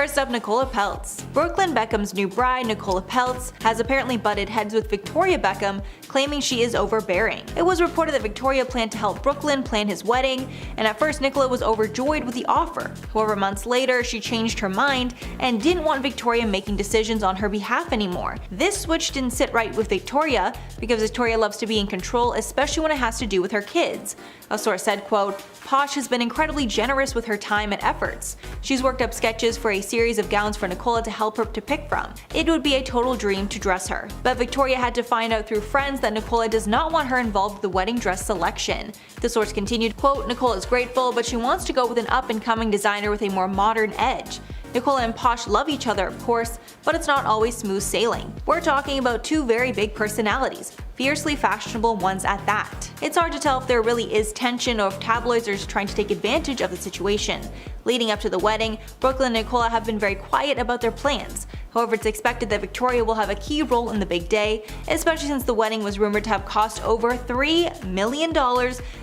First up, Nicola Peltz. Brooklyn Beckham's new bride, Nicola Peltz, has apparently butted heads with Victoria Beckham, claiming she is overbearing. It was reported that Victoria planned to help Brooklyn plan his wedding, and at first Nicola was overjoyed with the offer. However, months later, she changed her mind and didn't want Victoria making decisions on her behalf anymore. This switch didn't sit right with Victoria, because Victoria loves to be in control, especially when it has to do with her kids. A source said, quote, "Posh has been incredibly generous with her time and efforts. She's worked up sketches for a series of gowns for Nicola to help her to pick from. It would be a total dream to dress her." But Victoria had to find out through friends that Nicola does not want her involved with the wedding dress selection. The source continued, quote, "Nicola is grateful, but she wants to go with an up-and-coming designer with a more modern edge. Nicola and Posh love each other, of course, but it's not always smooth sailing. We're talking about two very big personalities, fiercely fashionable ones at that. It's hard to tell if there really is tension or if tabloids are just trying to take advantage of the situation. Leading up to the wedding, Brooklyn and Nicola have been very quiet about their plans. However, it's expected that Victoria will have a key role in the big day, especially since the wedding was rumored to have cost over $3 million,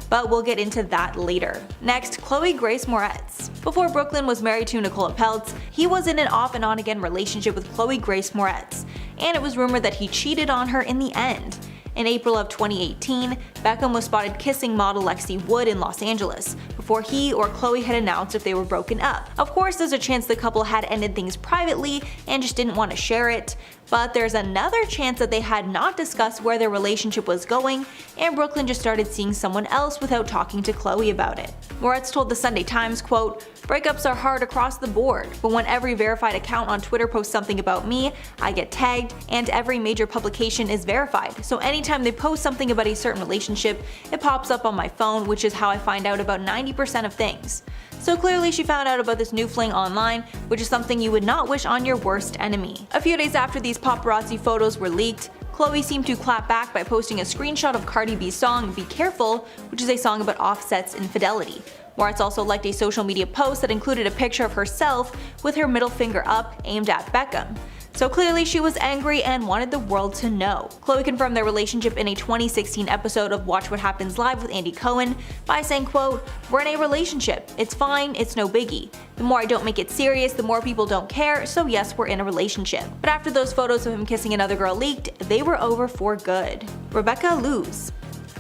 but we'll get into that later. Next, Chloe Grace Moretz. Before Brooklyn was married to Nicola Peltz, he was in an off and on again relationship with Chloe Grace Moretz, and it was rumored that he cheated on her in the end. In April of 2018, Beckham was spotted kissing model Lexi Wood in Los Angeles, before he or Chloe had announced if they were broken up. Of course, there's a chance the couple had ended things privately and just didn't want to share it, but there's another chance that they had not discussed where their relationship was going, and Brooklyn just started seeing someone else without talking to Chloe about it. Moretz told the Sunday Times, quote, "Breakups are hard across the board, but when every verified account on Twitter posts something about me, I get tagged, and every major publication is verified, so anytime they post something about a certain relationship, it pops up on my phone, which is how I find out about 90% of things." So clearly she found out about this new fling online, which is something you would not wish on your worst enemy. A few days after these paparazzi photos were leaked, Chloe seemed to clap back by posting a screenshot of Cardi B's song Be Careful, which is a song about Offset's infidelity. Moretz also liked a social media post that included a picture of herself with her middle finger up, aimed at Beckham. So clearly she was angry and wanted the world to know. Chloe confirmed their relationship in a 2016 episode of Watch What Happens Live with Andy Cohen by saying, quote, "We're in a relationship. It's fine, it's no biggie. The more I don't make it serious, the more people don't care, so yes, we're in a relationship." But after those photos of him kissing another girl leaked, they were over for good. Rebecca Luz.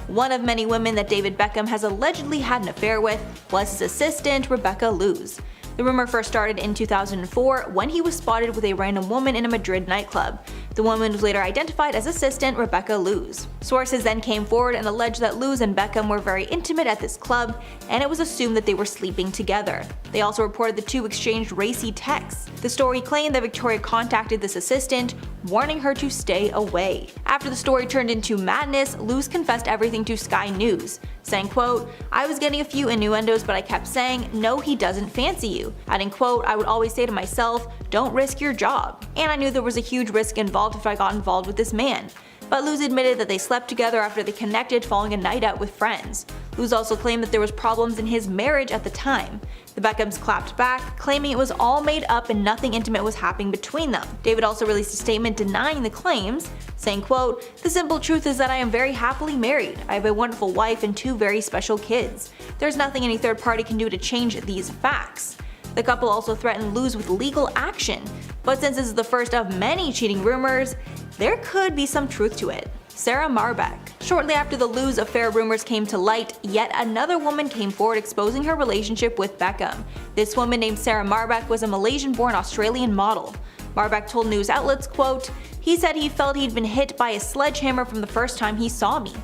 One of many women that David Beckham has allegedly had an affair with was his assistant, Rebecca Luz. The rumor first started in 2004 when he was spotted with a random woman in a Madrid nightclub. The woman was later identified as assistant Rebecca Luz. Sources then came forward and alleged that Luz and Beckham were very intimate at this club, and it was assumed that they were sleeping together. They also reported the two exchanged racy texts. The story claimed that Victoria contacted this assistant, warning her to stay away. After the story turned into madness, Luz confessed everything to Sky News, saying, quote, "I was getting a few innuendos, but I kept saying, no, he doesn't fancy you. Adding, quote, I would always say to myself, don't risk your job. And I knew there was a huge risk involved if I got involved with this man." But Luz admitted that they slept together after they connected following a night out with friends. Luz also claimed that there was problems in his marriage at the time. The Beckhams clapped back, claiming it was all made up and nothing intimate was happening between them. David also released a statement denying the claims, saying, quote, "The simple truth is that I am very happily married. I have a wonderful wife and two very special kids. There's nothing any third party can do to change these facts." The couple also threatened Luz with legal action, but since this is the first of many cheating rumors, there could be some truth to it. Sarah Marbeck. Shortly after the Luz affair rumors came to light, yet another woman came forward exposing her relationship with Beckham. This woman named Sarah Marbeck was a Malaysian-born Australian model. Marbeck told news outlets, quote, "He said he felt he'd been hit by a sledgehammer from the first time he saw me."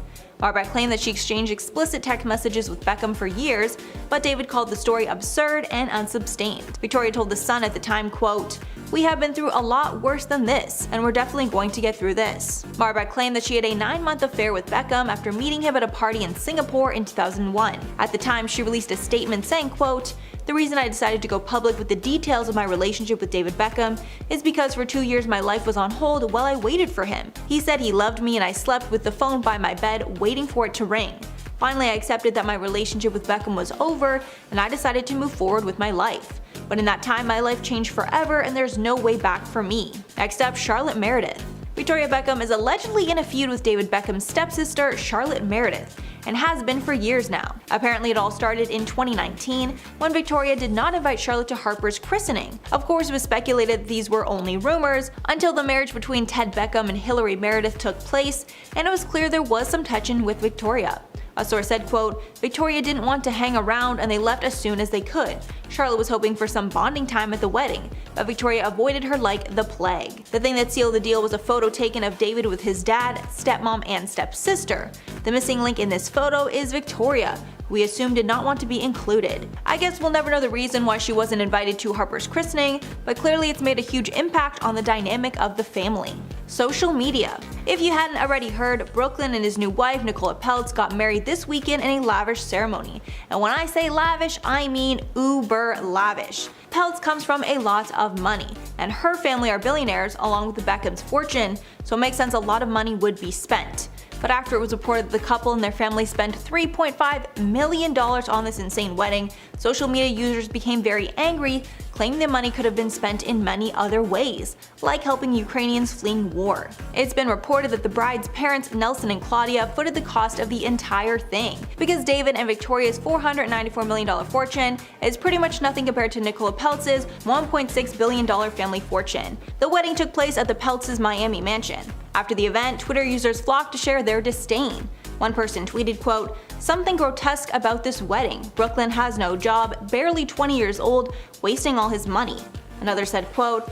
Marbeck claimed that she exchanged explicit text messages with Beckham for years, but David called the story absurd and unsubstantiated. Victoria told The Sun at the time, quote, "We have been through a lot worse than this, and we're definitely going to get through this." Marbeck claimed that she had a 9-month affair with Beckham after meeting him at a party in Singapore in 2001. At the time, she released a statement saying, quote, "The reason I decided to go public with the details of my relationship with David Beckham is because for 2 years my life was on hold while I waited for him. He said he loved me and I slept with the phone by my bed waiting for it to ring. Finally, I accepted that my relationship with Beckham was over and I decided to move forward with my life. But in that time, my life changed forever and there's no way back for me." Next up, Charlotte Meredith. Victoria Beckham is allegedly in a feud with David Beckham's stepsister, Charlotte Meredith. and has been for years now. Apparently it all started in 2019 when Victoria did not invite Charlotte to Harper's christening. Of course, it was speculated these were only rumors until the marriage between Ted Beckham and Hillary Meredith took place, and it was clear there was some touching with Victoria. A source said, quote, "Victoria didn't want to hang around and they left as soon as they could. Charlotte was hoping for some bonding time at the wedding, but Victoria avoided her like the plague." The thing that sealed the deal was a photo taken of David with his dad, stepmom, and stepsister. The missing link in this photo is Victoria, who we assume did not want to be included. I guess we'll never know the reason why she wasn't invited to Harper's christening, but clearly it's made a huge impact on the dynamic of the family. Social media. If you hadn't already heard, Brooklyn and his new wife Nicola Peltz got married this weekend in a lavish ceremony. And when I say lavish, I mean uber lavish. Peltz comes from a lot of money, and her family are billionaires along with the Beckham's fortune, so it makes sense a lot of money would be spent. But after it was reported that the couple and their family spent $3.5 million on this insane wedding, social media users became very angry, claiming the money could have been spent in many other ways, like helping Ukrainians fleeing war. It's been reported that the bride's parents, Nelson and Claudia, footed the cost of the entire thing, because David and Victoria's $494 million fortune is pretty much nothing compared to Nicola Peltz's $1.6 billion family fortune. The wedding took place at the Peltz's Miami mansion. After the event, Twitter users flocked to share their disdain. One person tweeted, quote, "Something grotesque about this wedding. Brooklyn has no job, barely 20 years old, wasting all his money." Another said, quote,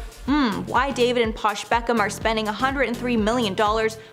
"Why David and Posh Beckham are spending $103 million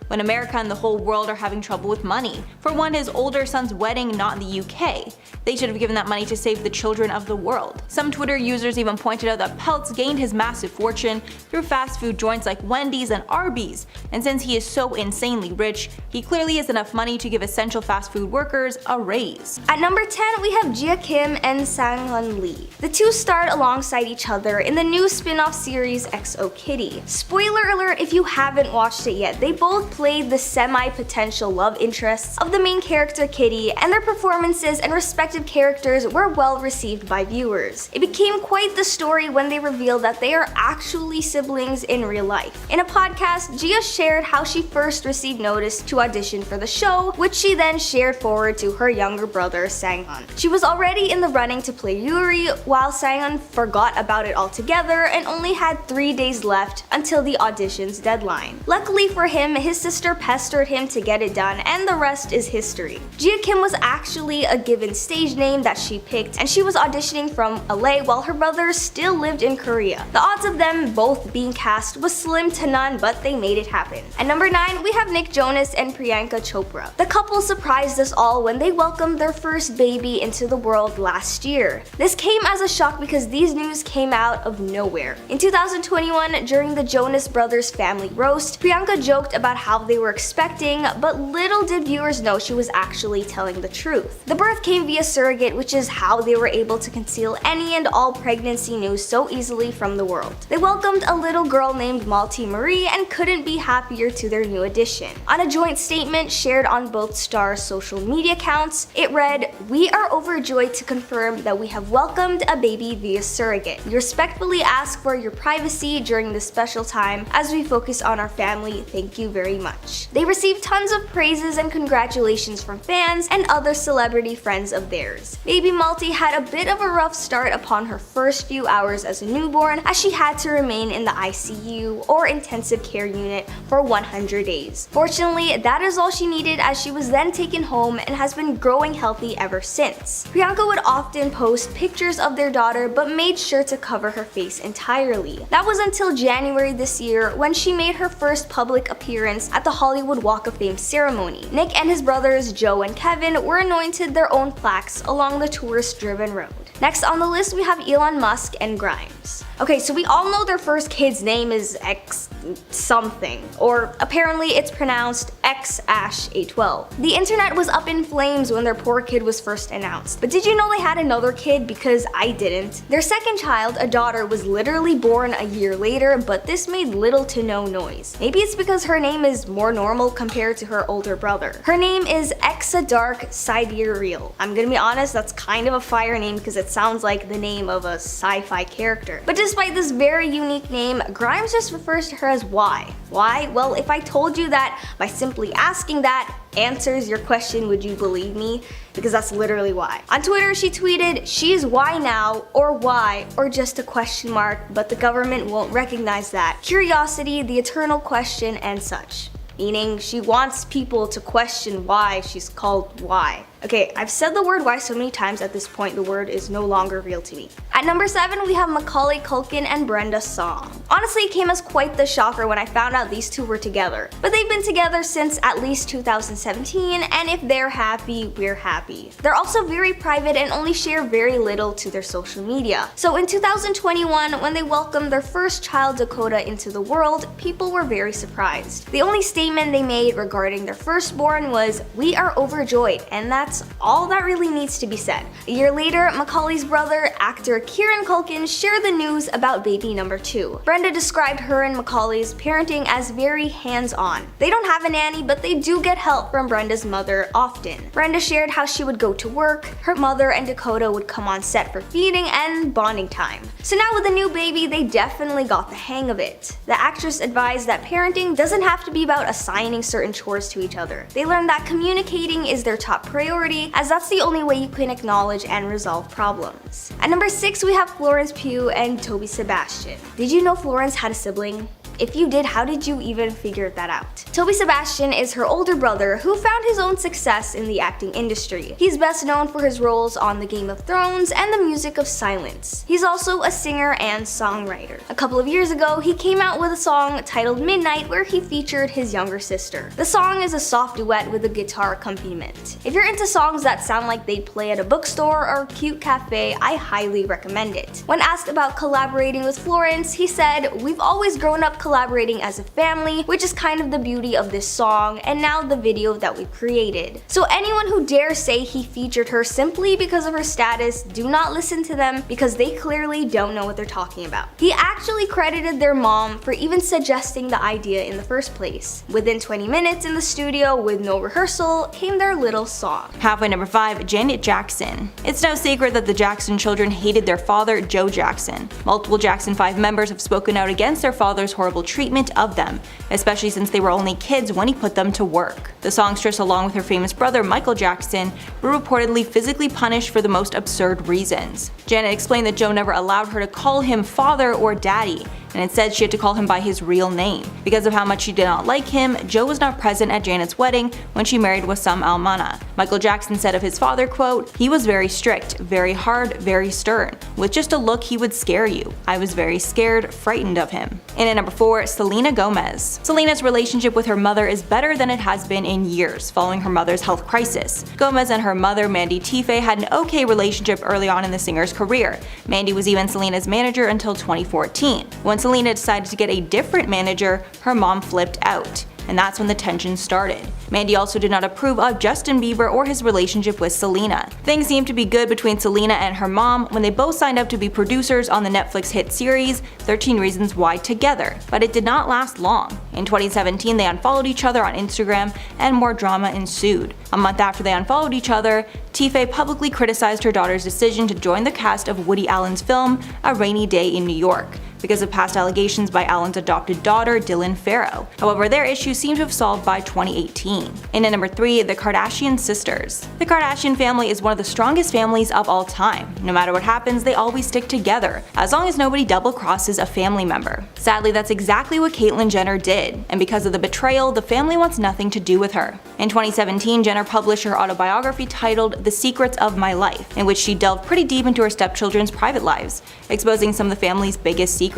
when America and the whole world are having trouble with money. For one, his older son's wedding, not in the UK. They should have given that money to save the children of the world." Some Twitter users even pointed out that Peltz gained his massive fortune through fast food joints like Wendy's and Arby's, and since he is so insanely rich, he clearly has enough money to give essential fast food workers a raise. At number 10, we have Jia Kim and Sang-hun Lee. The two starred alongside each other in the new spin-off series XO Kitty. Spoiler alert if you haven't watched it yet, they both played the semi-potential love interests of the main character Kitty, and their performances and respective characters were well received by viewers. It became quite the story when they revealed that they are actually siblings in real life. In a podcast, Jia shared how she first received notice to audition for the show, which she then shared forward to her younger brother Sang-hun. She was already in the running to play Yuri, while Sang-hun forgot about it altogether and only had 3 days left until the audition's deadline. Luckily for him, his sister pestered him to get it done, and the rest is history. Jia Kim was actually a given stage name that she picked, and she was auditioning from LA while her brother still lived in Korea. The odds of them both being cast was slim to none, but they made it happen. At number 9, we have Nick Jonas and Priyanka Chopra. The couple surprised us all when they welcomed their first baby into the world last year. This came as a shock because these news came out of nowhere. In 2021, during the Jonas Brothers family roast, Priyanka joked about how they were expecting, but little did viewers know she was actually telling the truth. The birth came via surrogate, which is how they were able to conceal any and all pregnancy news so easily from the world. They welcomed a little girl named Malti Marie and couldn't be happier to their new addition. On a joint statement shared on both stars' social media accounts, it read, "We are overjoyed to confirm that we have welcomed a baby via surrogate. We respectfully ask for your privacy during this special time as we focus on our family. Thank you very much." They received tons of praises and congratulations from fans and other celebrity friends of theirs. Baby Malti had a bit of a rough start upon her first few hours as a newborn, as she had to remain in the ICU or intensive care unit for 100 days. Fortunately, that is all she needed, as she was then taken home and has been growing healthy ever since. Priyanka would often post pictures of their daughter but made sure to cover her face entirely. That was until January this year when she made her first public appearance at the Hollywood Walk of Fame ceremony. Nick and his brothers Joe and Kevin were anointed their own plaques along the tourist-driven road. Next on the list, we have Elon Musk and Grimes. Okay, so we all know their first kid's name is X something, or apparently it's pronounced X-A12. The internet was up in flames when their poor kid was first announced. But did you know they had another kid? Because I didn't. Their second child, a daughter, was literally born a year later, but this made little to no noise. Maybe it's because her name is more normal compared to her older brother. Her name is Exadark Sidereal. I'm gonna be honest, that's kind of a fire name because it sounds like the name of a sci-fi character. But despite this very unique name, Grimes just refers to her as Y. Why? Well, if I told you that by simply asking that, answers your question, would you believe me? Because that's literally why. On Twitter, she tweeted, "She's why now, or why, or just a question mark, but the government won't recognize that. Curiosity, the eternal question, and such." Meaning she wants people to question why she's called why. Okay, I've said the word why so many times at this point the word is no longer real to me. At number 7, we have Macaulay Culkin and Brenda Song. Honestly, it came as quite the shocker when I found out these two were together. But they've been together since at least 2017, and if they're happy, we're happy. They're also very private and only share very little to their social media. So in 2021, when they welcomed their first child Dakota into the world, people were very surprised. The only statement they made regarding their firstborn was, "We are overjoyed," and that's all that really needs to be said. A year later, Macaulay's brother, actor Kieran Culkin, shared the news about baby number 2. Brenda described her and Macaulay's parenting as very hands-on. They don't have a nanny, but they do get help from Brenda's mother often. Brenda shared how she would go to work, her mother and Dakota would come on set for feeding and bonding time. So now with a new baby, they definitely got the hang of it. The actress advised that parenting doesn't have to be about assigning certain chores to each other. They learned that communicating is their top priority, as that's the only way you can acknowledge and resolve problems. At number 6, we have Florence Pugh and Toby Sebastian. Did you know Florence had a sibling? If you did, how did you even figure that out? Toby Sebastian is her older brother who found his own success in the acting industry. He's best known for his roles on the Game of Thrones and the Music of Silence. He's also a singer and songwriter. A couple of years ago, he came out with a song titled Midnight where he featured his younger sister. The song is a soft duet with a guitar accompaniment. If you're into songs that sound like they'd play at a bookstore or cute cafe, I highly recommend it. When asked about collaborating with Florence, he said, "We've always grown up collaborating as a family, which is kind of the beauty of this song and now the video that we've created. So anyone who dares say he featured her simply because of her status, do not listen to them because they clearly don't know what they're talking about." He actually credited their mom for even suggesting the idea in the first place. Within 20 minutes in the studio with no rehearsal came their little song. Halfway number 5, Janet Jackson. It's no secret that the Jackson children hated their father, Joe Jackson. Multiple Jackson 5 members have spoken out against their father's horrible treatment of them, especially since they were only kids when he put them to work. The songstress, along with her famous brother Michael Jackson, were reportedly physically punished for the most absurd reasons. Janet explained that Joe never allowed her to call him father or daddy, and instead she had to call him by his real name. Because of how much she did not like him, Joe was not present at Janet's wedding when she married Wissam Almana. Michael Jackson said of his father, quote, "He was very strict, very hard, very stern. With just a look he would scare you. I was very scared, frightened of him." And at number 4, Selena Gomez. Selena's relationship with her mother is better than it has been in years, following her mother's health crisis. Gomez and her mother, Mandy Teefey, had an okay relationship early on in the singer's career. Mandy was even Selena's manager until 2014. When Selena decided to get a different manager, her mom flipped out, and that's when the tension started. Mandy also did not approve of Justin Bieber or his relationship with Selena. Things seemed to be good between Selena and her mom when they both signed up to be producers on the Netflix hit series 13 Reasons Why together, but it did not last long. In 2017, they unfollowed each other on Instagram and more drama ensued. A month after they unfollowed each other, Teefey publicly criticized her daughter's decision to join the cast of Woody Allen's film A Rainy Day in New York because of past allegations by Allen's adopted daughter, Dylan Farrow. However, their issues seem to have solved by 2018. And at number 3, the Kardashian sisters. The Kardashian family is one of the strongest families of all time. No matter what happens, they always stick together, as long as nobody double-crosses a family member. Sadly, that's exactly what Caitlyn Jenner did, and because of the betrayal, the family wants nothing to do with her. In 2017, Jenner published her autobiography titled The Secrets of My Life, in which she delved pretty deep into her stepchildren's private lives, exposing some of the family's biggest secrets.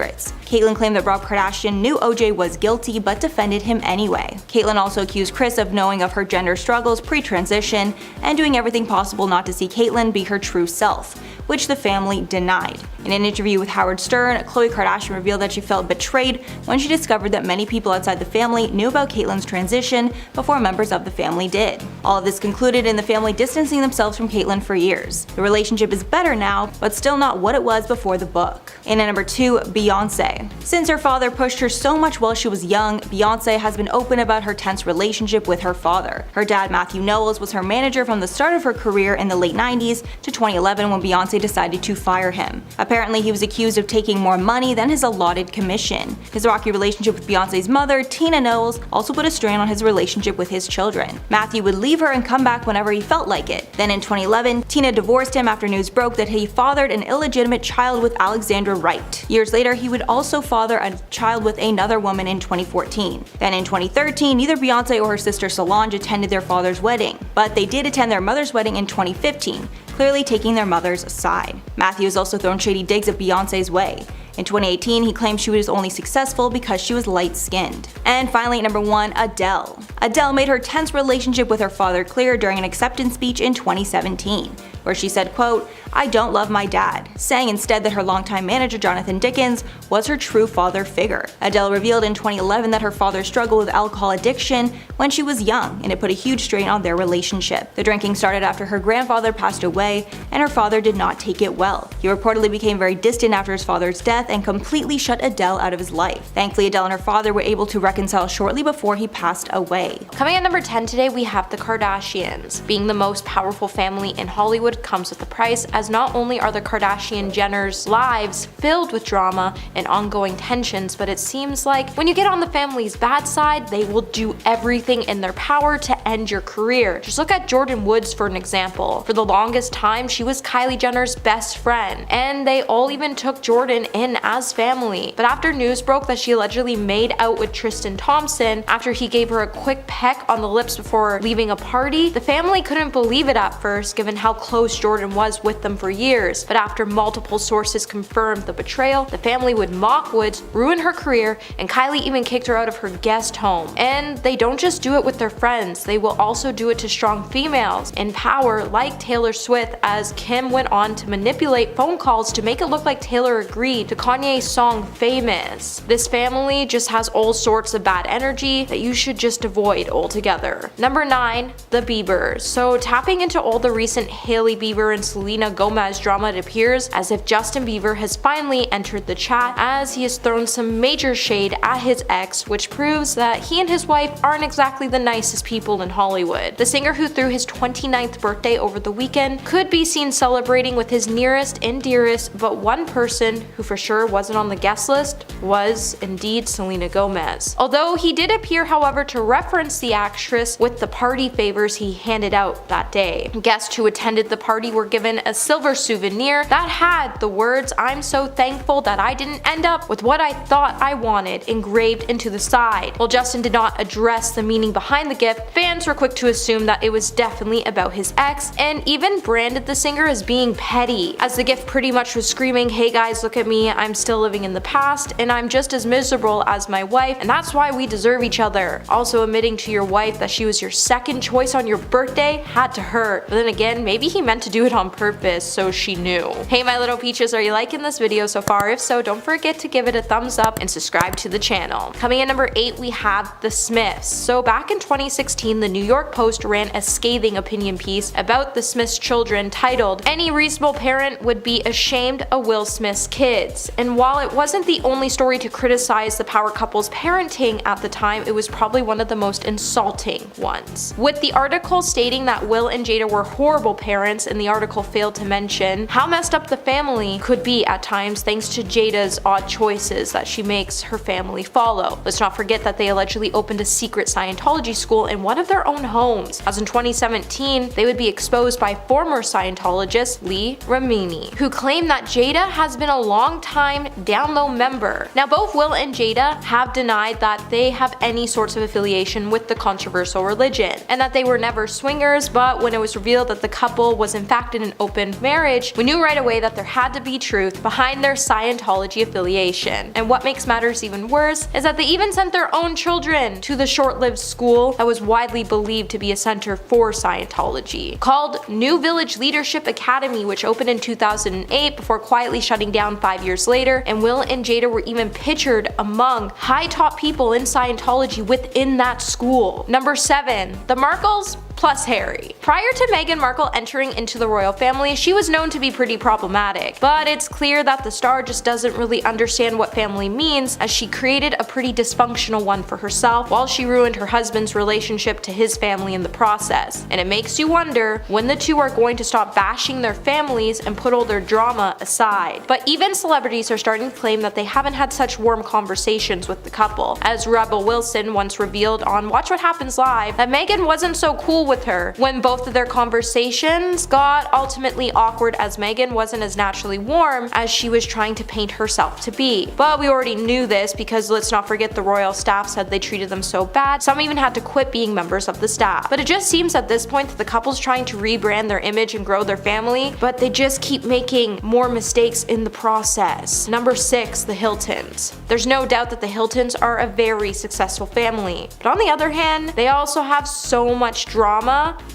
Caitlyn claimed that Rob Kardashian knew OJ was guilty but defended him anyway. Caitlyn also accused Kris of knowing of her gender struggles pre-transition and doing everything possible not to see Caitlyn be her true self, which the family denied. In an interview with Howard Stern, Khloe Kardashian revealed that she felt betrayed when she discovered that many people outside the family knew about Caitlyn's transition before members of the family did. All of this concluded in the family distancing themselves from Caitlyn for years. The relationship is better now, but still not what it was before the book. And at number 2, Beyonce. Since her father pushed her so much while she was young, Beyonce has been open about her tense relationship with her father. Her dad, Matthew Knowles, was her manager from the start of her career in the late 90s to 2011 when Beyonce decided to fire him. Apparently, he was accused of taking more money than his allotted commission. His rocky relationship with Beyonce's mother, Tina Knowles, also put a strain on his relationship with his children. Matthew would leave her and come back whenever he felt like it. Then in 2011, Tina divorced him after news broke that he fathered an illegitimate child with Alexandra Wright. Years later, he would also father a child with another woman in 2014. Then in 2013, neither Beyonce or her sister Solange attended their father's wedding, but they did attend their mother's wedding in 2015, clearly taking their mother's side. Matthew has also thrown shady digs at Beyonce's way. In 2018, he claimed she was only successful because she was light-skinned. And finally, at number 1, Adele. Adele made her tense relationship with her father clear during an acceptance speech in 2017, where she said, quote, "I don't love my dad," saying instead that her longtime manager Jonathan Dickens was her true father figure. Adele revealed in 2011 that her father struggled with alcohol addiction when she was young, and it put a huge strain on their relationship. The drinking started after her grandfather passed away, and her father did not take it well. He reportedly became very distant after his father's death and completely shut Adele out of his life. Thankfully, Adele and her father were able to reconcile shortly before he passed away. Coming at number 10 today, we have the Kardashians. Being the most powerful family in Hollywood comes with a price, as not only are the Kardashian-Jenners' lives filled with drama and ongoing tensions, but it seems like when you get on the family's bad side, they will do everything in their power to end your career. Just look at Jordyn Woods for an example. For the longest time, she was Kylie Jenner's best friend, and they all even took Jordyn in as family. But after news broke that she allegedly made out with Tristan Thompson after he gave her a quick peck on the lips before leaving a party, the family couldn't believe it at first, given how close Jordyn was with them for years. But after multiple sources confirmed the betrayal, the family would mock Woods, ruin her career, and Kylie even kicked her out of her guest home. And they don't just do it with their friends, they will also do it to strong females in power like Taylor Swift, as Kim went on to manipulate phone calls to make it look like Taylor agreed to Kanye's song Famous. This family just has all sorts of bad energy that you should just avoid altogether. Number 9, the Biebers. So tapping into all the recent Hailey Bieber and Selena Gomez drama, it appears as if Justin Bieber has finally entered the chat, as he has thrown some major shade at his ex, which proves that he and his wife aren't exactly the nicest people in Hollywood. The singer, who threw his 29th birthday over the weekend, could be seen celebrating with his nearest and dearest, but one person who for sure wasn't on the guest list was indeed Selena Gomez. Although he did appear, however, to reference the actress with the party favors he handed out that day. Guests who attended the party were given a silver souvenir that had the words, "I'm so thankful that I didn't end up with what I thought I wanted," engraved into the side. While Justin did not address the meaning behind the gift, fans were quick to assume that it was definitely about his ex, and even branded the singer as being petty, as the gift pretty much was screaming, "Hey guys, look at me, I'm still living in the past, and I'm just as miserable as my wife, and that's why we deserve each other." Also, admitting to your wife that she was your second choice on your birthday had to hurt, but then again, maybe he meant to do it on purpose so she knew. Hey my little peaches, are you liking this video so far? If so, don't forget to give it a thumbs up and subscribe to the channel. Coming in number 8, we have the Smiths. So back in 2016, the New York Post ran a scathing opinion piece about the Smiths' children titled, "Any reasonable parent would be ashamed of Will Smith's kids." And while it wasn't the only story to criticize the power couple's parenting at the time, it was probably one of the most insulting ones. With the article stating that Will and Jada were horrible parents, and the article failed to mention how messed up the family could be at times thanks to Jada's odd choices that she makes her family follow. Let's not forget that they allegedly opened a secret Scientology school in one of their own homes, as in 2017 they would be exposed by former Scientologist Lee Ramini, who claimed that Jada has been a long-time down low member. Now both Will and Jada have denied that they have any sorts of affiliation with the controversial religion, and that they were never swingers, but when it was revealed that the couple was in fact in an open marriage, we knew right away that there had to be truth behind their Scientology affiliation. And what makes matters even worse is that they even sent their own children to the short-lived school that was widely believed to be a center for Scientology, called New Village Leadership Academy, which opened in 2008 before quietly shutting down 5 years later, and Will and Jada were even pictured among high top people in Scientology within that school. Number 7, the Markles plus Harry. Prior to Meghan Markle entering into the royal family, she was known to be pretty problematic, but it's clear that the star just doesn't really understand what family means, as she created a pretty dysfunctional one for herself while she ruined her husband's relationship to his family in the process. And it makes you wonder when the two are going to stop bashing their families and put all their drama aside. But even celebrities are starting to claim that they haven't had such warm conversations with the couple, as Rebel Wilson once revealed on Watch What Happens Live that Meghan wasn't so cool with her when both of their conversations got ultimately awkward, as Meghan wasn't as naturally warm as she was trying to paint herself to be. But we already knew this because let's not forget the royal staff said they treated them so bad, some even had to quit being members of the staff. But it just seems at this point that the couple's trying to rebrand their image and grow their family, but they just keep making more mistakes in the process. Number 6, the Hiltons. There's no doubt that the Hiltons are a very successful family, but on the other hand, they also have so much drama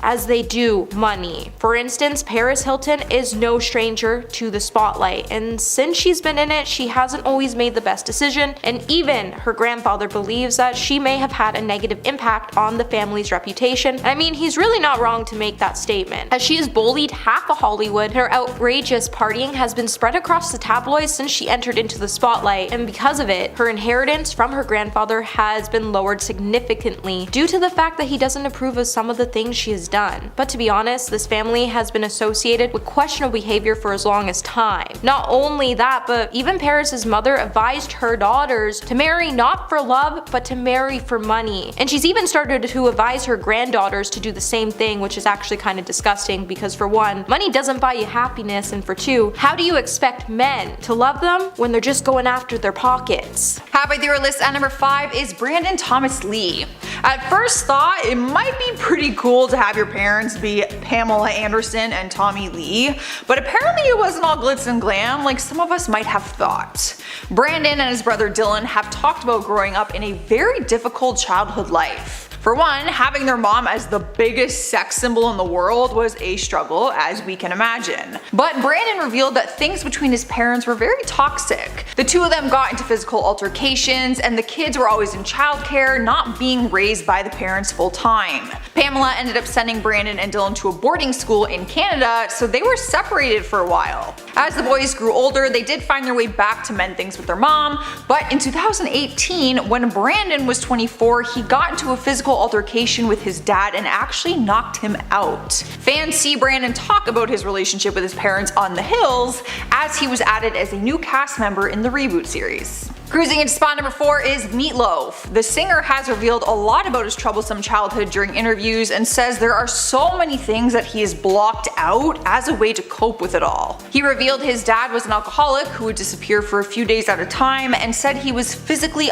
as they do money. For instance, Paris Hilton is no stranger to the spotlight, and since she's been in it, she hasn't always made the best decision, and even her grandfather believes that she may have had a negative impact on the family's reputation. I mean, he's really not wrong to make that statement, as she has bullied half of Hollywood. Her outrageous partying has been spread across the tabloids since she entered into the spotlight, and because of it, her inheritance from her grandfather has been lowered significantly due to the fact that he doesn't approve of some of the things she has done. But to be honest, this family has been associated with questionable behavior for as long as time. Not only that, but even Paris's mother advised her daughters to marry not for love, but to marry for money. And she's even started to advise her granddaughters to do the same thing, which is actually kind of disgusting because for one, money doesn't buy you happiness, and for two, how do you expect men to love them when they're just going after their pockets? Halfway through our list at number 5 is Brandon Thomas Lee. At first thought, it might be pretty cool to have your parents be Pamela Anderson and Tommy Lee, but apparently it wasn't all glitz and glam like some of us might have thought. Brandon and his brother Dylan have talked about growing up in a very difficult childhood life. For one, having their mom as the biggest sex symbol in the world was a struggle, as we can imagine. But Brandon revealed that things between his parents were very toxic. The two of them got into physical altercations, and the kids were always in childcare, not being raised by the parents full time. Pamela ended up sending Brandon and Dylan to a boarding school in Canada, so they were separated for a while. As the boys grew older, they did find their way back to mend things with their mom, but in 2018, when Brandon was 24, he got into a physical altercation with his dad and actually knocked him out. Fans see Brandon talk about his relationship with his parents on The Hills, as he was added as a new cast member in the reboot series. Cruising into spot number 4 is Meatloaf. The singer has revealed a lot about his troublesome childhood during interviews and says there are so many things that he has blocked out as a way to cope with it all. He revealed his dad was an alcoholic who would disappear for a few days at a time and said he was physically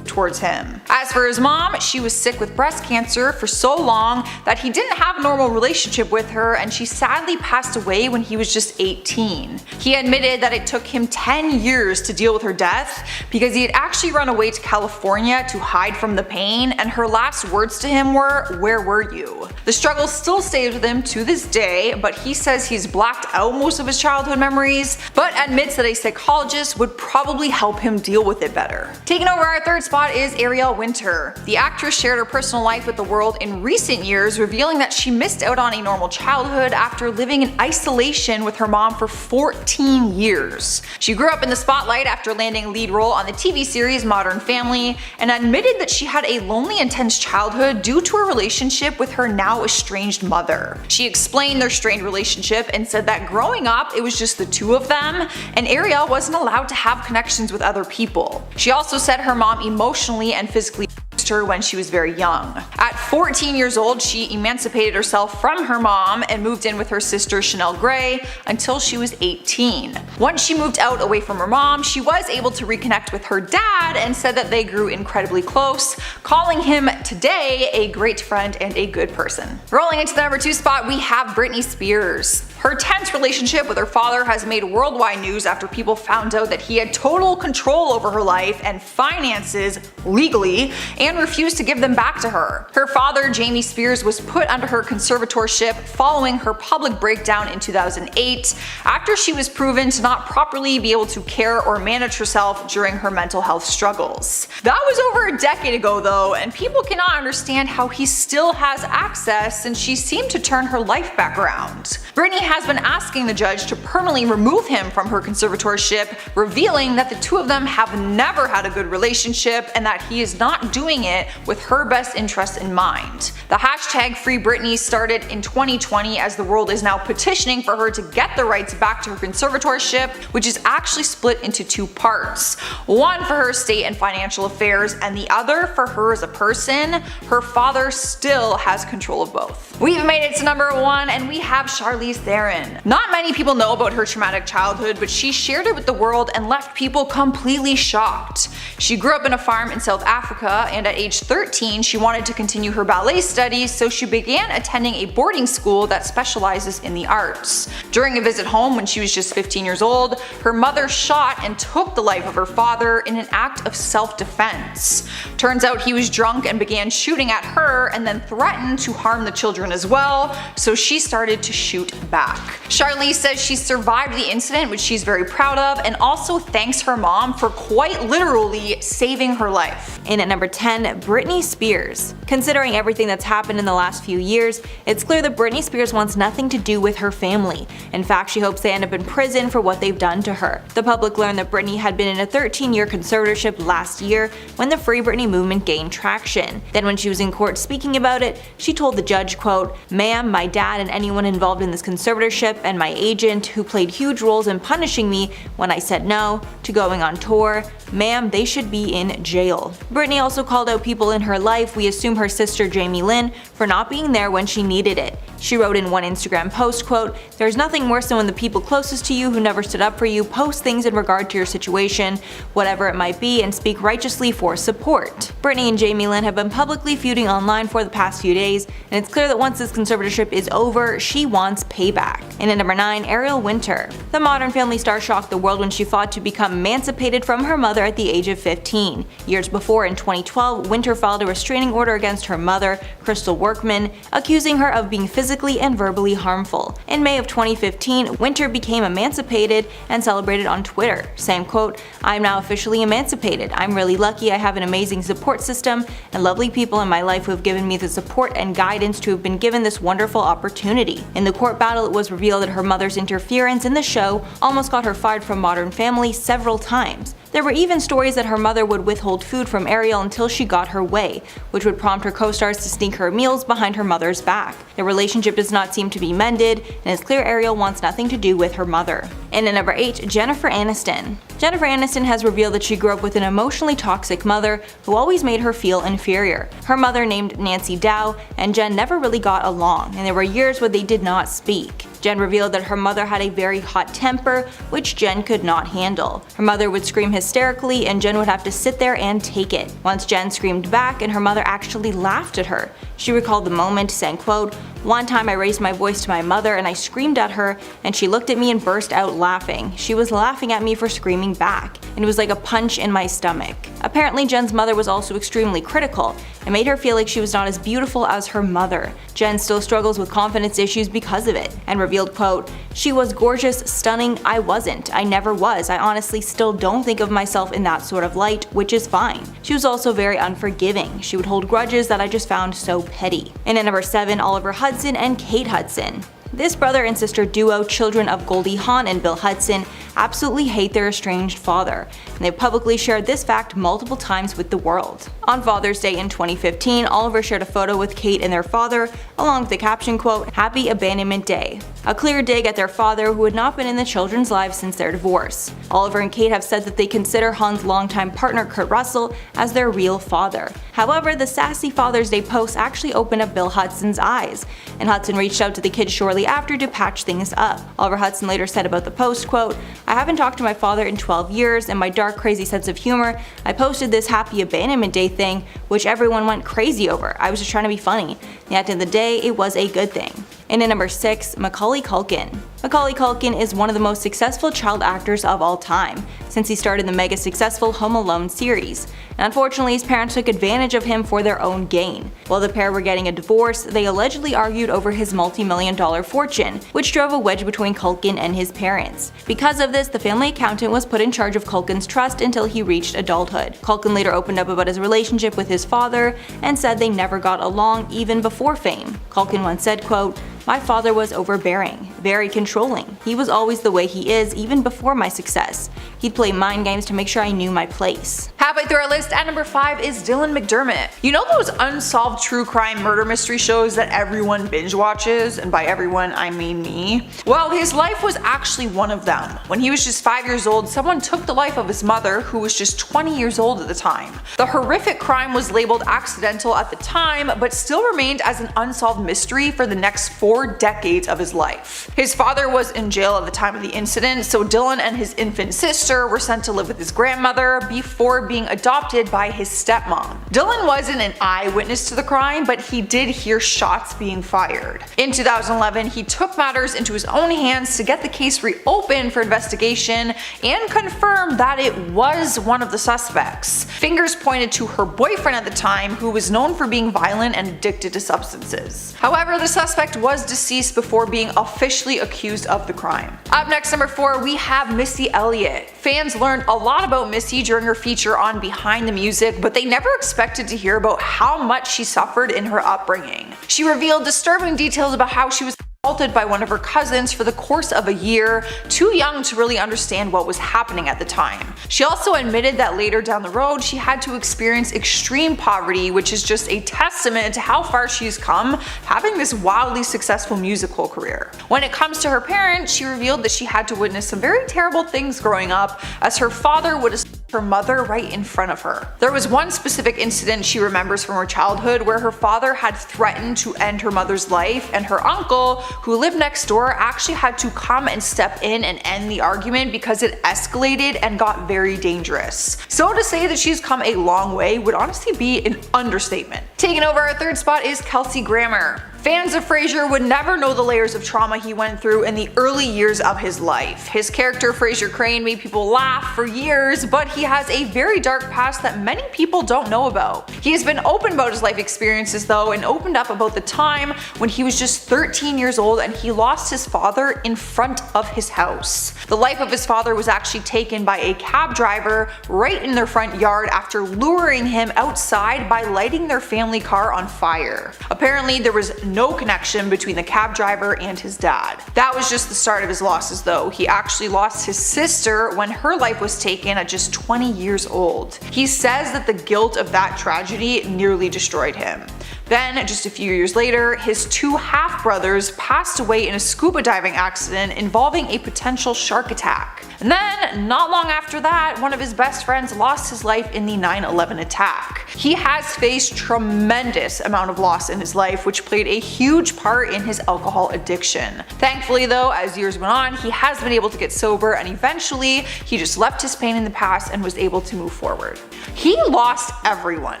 towards him. As for his mom, she was sick with breast cancer for so long that he didn't have a normal relationship with her, and she sadly passed away when he was just 18. He admitted that it took him 10 years to deal with her death because he had actually run away to California to hide from the pain, and her last words to him were, "Where were you?" The struggle still stays with him to this day, but he says he's blacked out most of his childhood memories, but admits that a psychologist would probably help him deal with it better. Taking over our third spot is Ariel Winter. The actress shared her personal life with the world in recent years, revealing that she missed out on a normal childhood after living in isolation with her mom for 14 years. She grew up in the spotlight after landing a lead role on the TV series Modern Family, and admitted that she had a lonely, intense childhood due to a relationship with her now estranged mother. She explained their strained relationship and said that growing up it was just the two of them, and Ariel wasn't allowed to have connections with other people. She also said her mom emotionally and physically abused her when she was very young. At 14 years old, she emancipated herself from her mom and moved in with her sister Chanel Gray until she was 18. Once she moved out away from her mom, she was able to reconnect with her dad and said that they grew incredibly close, calling him today a great friend and a good person. Rolling into the number 2 spot, we have Britney Spears. Her tense relationship with her father has made worldwide news after people found out that he had total control over her life and finances legally and refused to give them back to her. Her father, Jamie Spears, was put under her conservatorship following her public breakdown in 2008 after she was proven to not properly be able to care or manage herself during her mental health struggles. That was over a decade ago though, and people cannot understand how he still has access since she seemed to turn her life back around. Britney has been asking the judge to permanently remove him from her conservatorship, revealing that the two of them have never had a good relationship and that he is not doing it with her best interests in mind. The hashtag Free Britney started in 2020 as the world is now petitioning for her to get the rights back to her conservatorship, which is actually split into two parts. One for her estate and financial affairs, and the other for her as a person. Her father still has control of both. We've made it to number 1, and we have Charlize Theron. Not many people know about her traumatic childhood, but she shared it with the world and left people completely shocked. She grew up in a farm in South Africa, and at age 13 she wanted to continue her ballet studies, so she began attending a boarding school that specializes in the arts. During a visit home when she was just 15 years old, her mother shot and took the life of her father in an act of self-defense. Turns out he was drunk and began shooting at her and then threatened to harm the children as well, so she started to shoot back. Charlize says she survived the incident, which she's very proud of, and also thanks her mom for quite literally saving her life. In at number 10, Britney Spears. Considering everything that's happened in the last few years, it's clear that Britney Spears wants nothing to do with her family. In fact, she hopes they end up in prison for what they've done to her. The public learned that Britney had been in a 13-year conservatorship last year when the Free Britney movement gained traction. Then when she was in court speaking about it, she told the judge, quote, "Ma'am, my dad and anyone involved in this conservatorship and my agent who played huge roles in punishing me when I said no to going on tour, ma'am, they should be in jail." Britney also called out people in her life, we assume her sister Jamie Lynn, for not being there when she needed it. She wrote in one Instagram post, quote, "There's nothing worse than when the people closest to you who never stood up for you post things in regard to your situation, whatever it might be, and speak righteously for support." Britney and Jamie Lynn have been publicly feuding online for the past few days, and it's clear that once this conservatorship is over, she wants payback. And at number 9, Ariel Winter. The Modern Family star shocked the world when she fought to become emancipated from her mother at the age of 15. Years before, in 2012, Winter filed a restraining order against her mother, Crystal Workman, accusing her of being physically and verbally harmful. In May of 2015, Winter became emancipated and celebrated on Twitter, saying, quote, "I'm now officially emancipated. I'm really lucky I have an amazing support system and lovely people in my life who have given me the support and guidance to have been given this wonderful opportunity." In the court battle, it was revealed that her mother's interference in the show almost got her fired from Modern Family several times. There were even stories that her mother would withhold food from Ariel until she got her way, which would prompt her co-stars to sneak her meals behind her mother's back. Their relationship does not seem to be mended, and it's clear Ariel wants nothing to do with her mother. And at number 8, Jennifer Aniston. Jennifer Aniston has revealed that she grew up with an emotionally toxic mother who always made her feel inferior. Her mother, named Nancy Dow, and Jen never really got along, and there were years where they did not speak. Jen revealed that her mother had a very hot temper, which Jen could not handle. Her mother would scream hysterically, and Jen would have to sit there and take it. Once Jen screamed back, and her mother actually laughed at her. She recalled the moment, saying, quote, "One time I raised my voice to my mother and I screamed at her, and she looked at me and burst out laughing. She was laughing at me for screaming back, and it was like a punch in my stomach." Apparently, Jen's mother was also extremely critical and made her feel like she was not as beautiful as her mother. Jen still struggles with confidence issues because of it, and revealed, quote, "She was gorgeous, stunning, I wasn't. I never was. I honestly still don't think of myself in that sort of light, which is fine. She was also very unforgiving. She would hold grudges that I just found so petty." And at number 7, Oliver Hudson and Kate Hudson. This brother and sister duo, children of Goldie Hawn and Bill Hudson, absolutely hate their estranged father, and they publicly shared this fact multiple times with the world. On Father's Day in 2015, Oliver shared a photo with Kate and their father, along with the caption, quote, "Happy Abandonment Day." A clear dig at their father, who had not been in the children's lives since their divorce. Oliver and Kate have said that they consider Hawn's longtime partner Kurt Russell as their real father. However, the sassy Father's Day post actually opened up Bill Hudson's eyes, and Hudson reached out to the kids shortly after to patch things up. Oliver Hudson later said about the post, quote, "I haven't talked to my father in 12 years, and my dark, crazy sense of humor, I posted this Happy Abandonment Day thing, which everyone went crazy over. I was just trying to be funny. And at the end of the day, it was a good thing." And at number 6, Macaulay Culkin. Macaulay Culkin is one of the most successful child actors of all time, since he starred in the mega successful Home Alone series, and unfortunately his parents took advantage of him for their own gain. While the pair were getting a divorce, they allegedly argued over his multi-million-dollar fortune, which drove a wedge between Culkin and his parents. Because of this, the family accountant was put in charge of Culkin's trust until he reached adulthood. Culkin later opened up about his relationship with his father and said they never got along even before fame. Culkin once said, quote, "My father was overbearing, very controlling. He was always the way he is even before my success. He'd play mind games to make sure I knew my place." Halfway through our list, at number 5 is Dylan McDermott. You know those unsolved true crime murder mystery shows that everyone binge watches? And by everyone, I mean me. Well, his life was actually one of them. When he was just 5 years old, someone took the life of his mother, who was just 20 years old at the time. The horrific crime was labeled accidental at the time, but still remained as an unsolved mystery for the next 4 decades of his life. His father was in jail at the time of the incident, so Dylan and his infant sister were sent to live with his grandmother before being adopted by his stepmom. Dylan wasn't an eyewitness to the crime, but he did hear shots being fired. In 2011, he took matters into his own hands to get the case reopened for investigation and confirmed that it was one of the suspects. Fingers pointed to her boyfriend at the time, who was known for being violent and addicted to substances. However, the suspect was deceased before being officially accused of the crime. Up next, number 4, we have Missy Elliott. Fans learned a lot about Missy during her feature on Behind the Music, but they never expected to hear about how much she suffered in her upbringing. She revealed disturbing details about how she was assaulted by one of her cousins for the course of a year, too young to really understand what was happening at the time. She also admitted that later down the road she had to experience extreme poverty, which is just a testament to how far she's come, having this wildly successful musical career. When it comes to her parents, she revealed that she had to witness some very terrible things growing up, as her father would assault her mother right in front of her. There was one specific incident she remembers from her childhood where her father had threatened to end her mother's life, and her uncle, who lived next door, actually had to come and step in and end the argument because it escalated and got very dangerous. So to say that she's come a long way would honestly be an understatement. Taking over our 3rd spot is Kelsey Grammer. Fans of Frasier would never know the layers of trauma he went through in the early years of his life. His character Frasier Crane made people laugh for years, but he has a very dark past that many people don't know about. He has been open about his life experiences though, and opened up about the time when he was just 13 years old and he lost his father in front of his house. The life of his father was actually taken by a cab driver right in their front yard after luring him outside by lighting their family car on fire. Apparently there was no connection between the cab driver and his dad. That was just the start of his losses though. He actually lost his sister when her life was taken at just 20 years old. He says that the guilt of that tragedy nearly destroyed him. Then, just a few years later, his 2 half-brothers passed away in a scuba diving accident involving a potential shark attack. And then, not long after that, one of his best friends lost his life in the 9/11 attack. He has faced tremendous amount of loss in his life, which played a huge part in his alcohol addiction. Thankfully though, as years went on, he has been able to get sober, and eventually, he just left his pain in the past and was able to move forward. He lost everyone.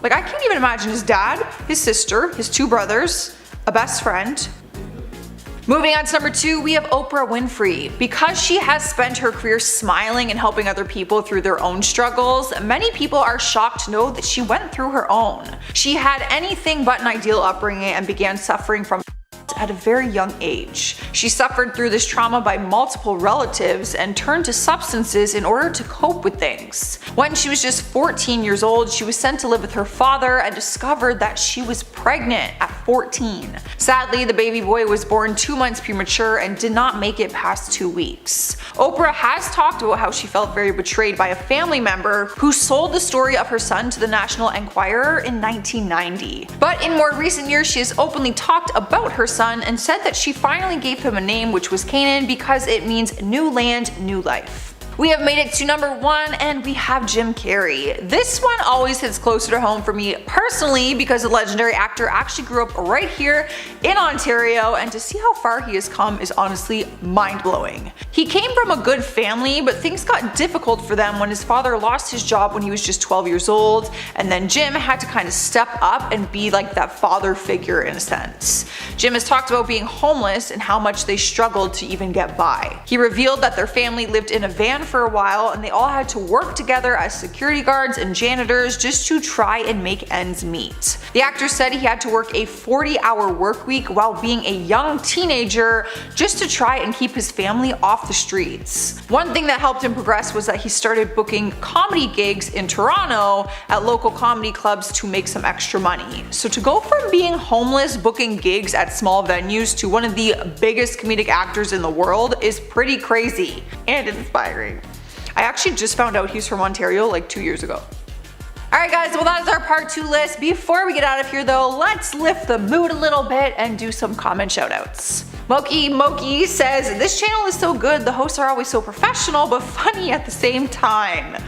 Like, I can't even imagine his dad, his sister, his 2 brothers, a best friend. Moving on to number 2, we have Oprah Winfrey. Because she has spent her career smiling and helping other people through their own struggles, many people are shocked to know that she went through her own. She had anything but an ideal upbringing and began suffering from at a very young age. She suffered through this trauma by multiple relatives and turned to substances in order to cope with things. When she was just 14 years old, she was sent to live with her father and discovered that she was pregnant at 14. Sadly, the baby boy was born 2 months premature and did not make it past 2 weeks. Oprah has talked about how she felt very betrayed by a family member who sold the story of her son to the National Enquirer in 1990. But in more recent years, she has openly talked about her son and said that she finally gave him a name, which was Canaan, because it means new land, new life. We have made it to number 1 and we have Jim Carrey. This one always hits closer to home for me personally because the legendary actor actually grew up right here in Ontario, and to see how far he has come is honestly mind-blowing. He came from a good family, but things got difficult for them when his father lost his job when he was just 12 years old, and then Jim had to kind of step up and be like that father figure in a sense. Jim has talked about being homeless and how much they struggled to even get by. He revealed that their family lived in a van for a while and they all had to work together as security guards and janitors just to try and make ends meet. The actor said he had to work a 40-hour work week while being a young teenager just to try and keep his family off the streets. One thing that helped him progress was that he started booking comedy gigs in Toronto at local comedy clubs to make some extra money. So to go from being homeless booking gigs at small venues to one of the biggest comedic actors in the world is pretty crazy and inspiring. I actually just found out he's from Ontario like 2 years ago. Alright guys, well that is our part 2 list. Before we get out of here though, let's lift the mood a little bit and do some comment shoutouts. Moki says, this channel is so good, the hosts are always so professional but funny at the same time.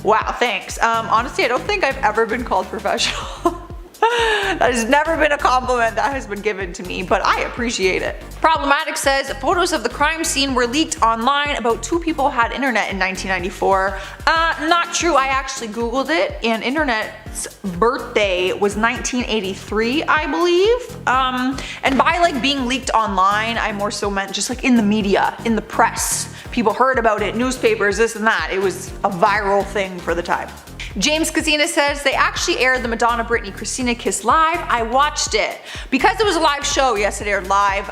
Wow, thanks. Honestly, I don't think I've ever been called professional. That has never been a compliment that has been given to me, but I appreciate it. Problematic says, photos of the crime scene were leaked online about 2 people had internet in 1994. Not true, I actually googled it and internet's birthday was 1983, I believe. And by like being leaked online, I more so meant just like in the media, in the press. People heard about it, newspapers, this and that. It was a viral thing for the time. James Casina says, they actually aired the Madonna Britney Christina Kiss live. I watched it. Because it was a live show, yes it aired live,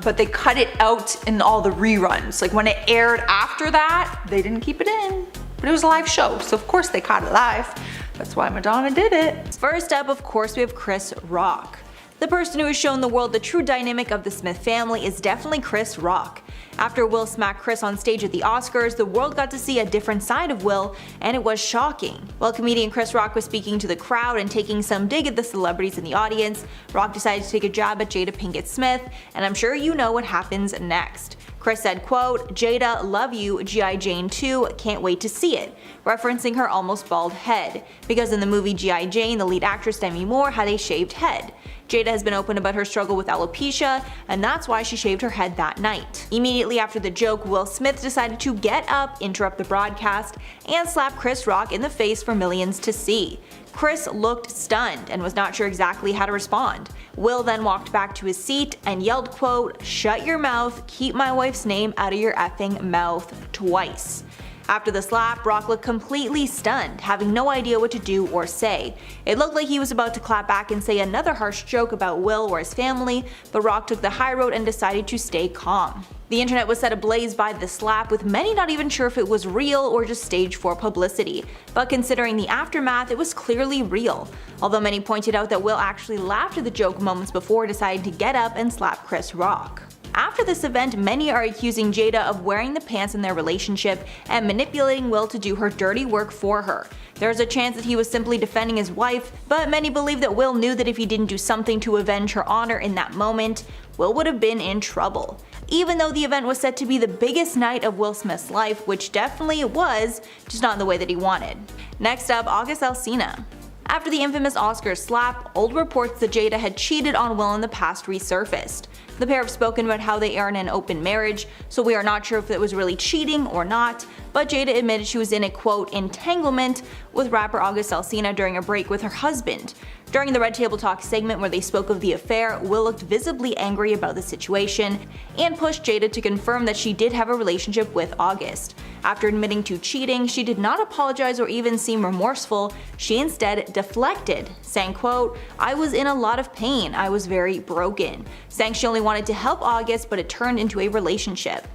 but they cut it out in all the reruns. Like when it aired after that, they didn't keep it in. But it was a live show, so of course they caught it live. That's why Madonna did it. First up, of course, we have Chris Rock. The person who has shown the world the true dynamic of the Smith family is definitely Chris Rock. After Will smacked Chris on stage at the Oscars, the world got to see a different side of Will, and it was shocking. While comedian Chris Rock was speaking to the crowd and taking some dig at the celebrities in the audience, Rock decided to take a jab at Jada Pinkett Smith, and I'm sure you know what happens next. Chris said, quote, "Jada, love you, G.I. Jane 2, can't wait to see it," referencing her almost bald head, because in the movie G.I. Jane, the lead actress Demi Moore had a shaved head. Jada has been open about her struggle with alopecia, and that's why she shaved her head that night. Immediately after the joke, Will Smith decided to get up, interrupt the broadcast, and slap Chris Rock in the face for millions to see. Chris looked stunned and was not sure exactly how to respond. Will then walked back to his seat and yelled, quote, "Shut your mouth, keep my wife's name out of your effing mouth," twice. After the slap, Rock looked completely stunned, having no idea what to do or say. It looked like he was about to clap back and say another harsh joke about Will or his family, but Rock took the high road and decided to stay calm. The internet was set ablaze by the slap, with many not even sure if it was real or just staged for publicity. But considering the aftermath, it was clearly real. Although many pointed out that Will actually laughed at the joke moments before deciding to get up and slap Chris Rock. After this event, many are accusing Jada of wearing the pants in their relationship and manipulating Will to do her dirty work for her. There's a chance that he was simply defending his wife, but many believe that Will knew that if he didn't do something to avenge her honor in that moment, Will would have been in trouble. Even though the event was said to be the biggest night of Will Smith's life, which definitely it was, just not in the way that he wanted. Next up, August Alsina. After the infamous Oscars slap, old reports that Jada had cheated on Will in the past resurfaced. The pair have spoken about how they are in an open marriage, so we are not sure if it was really cheating or not, but Jada admitted she was in a quote entanglement with rapper August Alsina during a break with her husband. During the Red Table Talk segment where they spoke of the affair, Will looked visibly angry about the situation and pushed Jada to confirm that she did have a relationship with August. After admitting to cheating, she did not apologize or even seem remorseful. She instead deflected, saying, quote, "I was in a lot of pain, I was very broken," saying she only wanted to help August, but it turned into a relationship.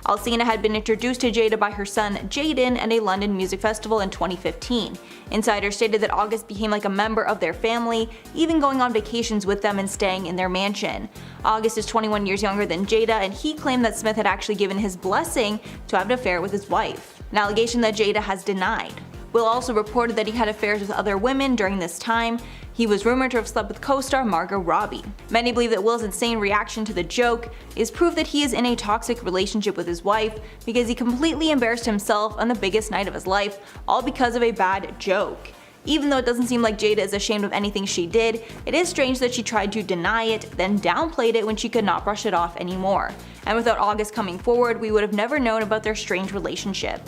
Alsina had been introduced to Jada by her son Jaden at a London music festival in 2015. Insiders stated that August became like a member of their family, even going on vacations with them and staying in their mansion. August is 21 years younger than Jada, and he claimed that Smith had actually given his blessing to have an affair with his wife, an allegation that Jada has denied. Will also reported that he had affairs with other women during this time. He was rumored to have slept with co-star Margot Robbie. Many believe that Will's insane reaction to the joke is proof that he is in a toxic relationship with his wife because he completely embarrassed himself on the biggest night of his life, all because of a bad joke. Even though it doesn't seem like Jada is ashamed of anything she did, it is strange that she tried to deny it, then downplayed it when she could not brush it off anymore. And without August coming forward, we would have never known about their strange relationship.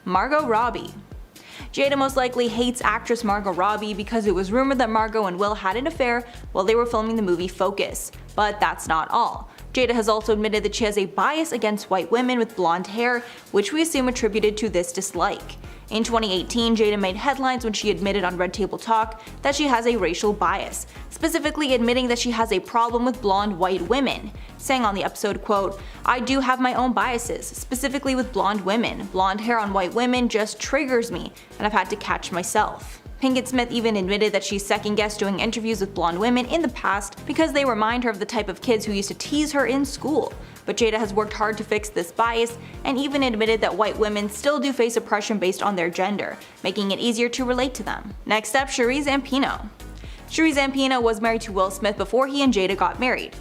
Margot Robbie. Jada most likely hates actress Margot Robbie because it was rumored that Margot and Will had an affair while they were filming the movie Focus. But that's not all. Jada has also admitted that she has a bias against white women with blonde hair, which we assume attributed to this dislike. In 2018, Jada made headlines when she admitted on Red Table Talk that she has a racial bias, specifically admitting that she has a problem with blonde white women, saying on the episode, quote, "I do have my own biases, specifically with blonde women. Blonde hair on white women just triggers me, and I've had to catch myself." Pinkett Smith even admitted that she second-guessed doing interviews with blonde women in the past because they remind her of the type of kids who used to tease her in school. But Jada has worked hard to fix this bias and even admitted that white women still do face oppression based on their gender, making it easier to relate to them. Next up, Cherie Zampino. Cherie Zampino was married to Will Smith before he and Jada got married.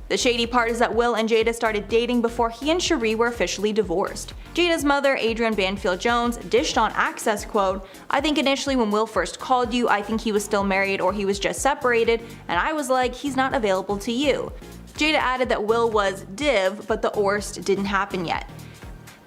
The shady part is that Will and Jada started dating before he and Cherie were officially divorced. Jada's mother, Adrienne Banfield-Jones, dished on Access, quote, "I think initially when Will first called you, I think he was still married or he was just separated, and I was like, he's not available to you." Jada added that Will was div, but the worst didn't happen yet.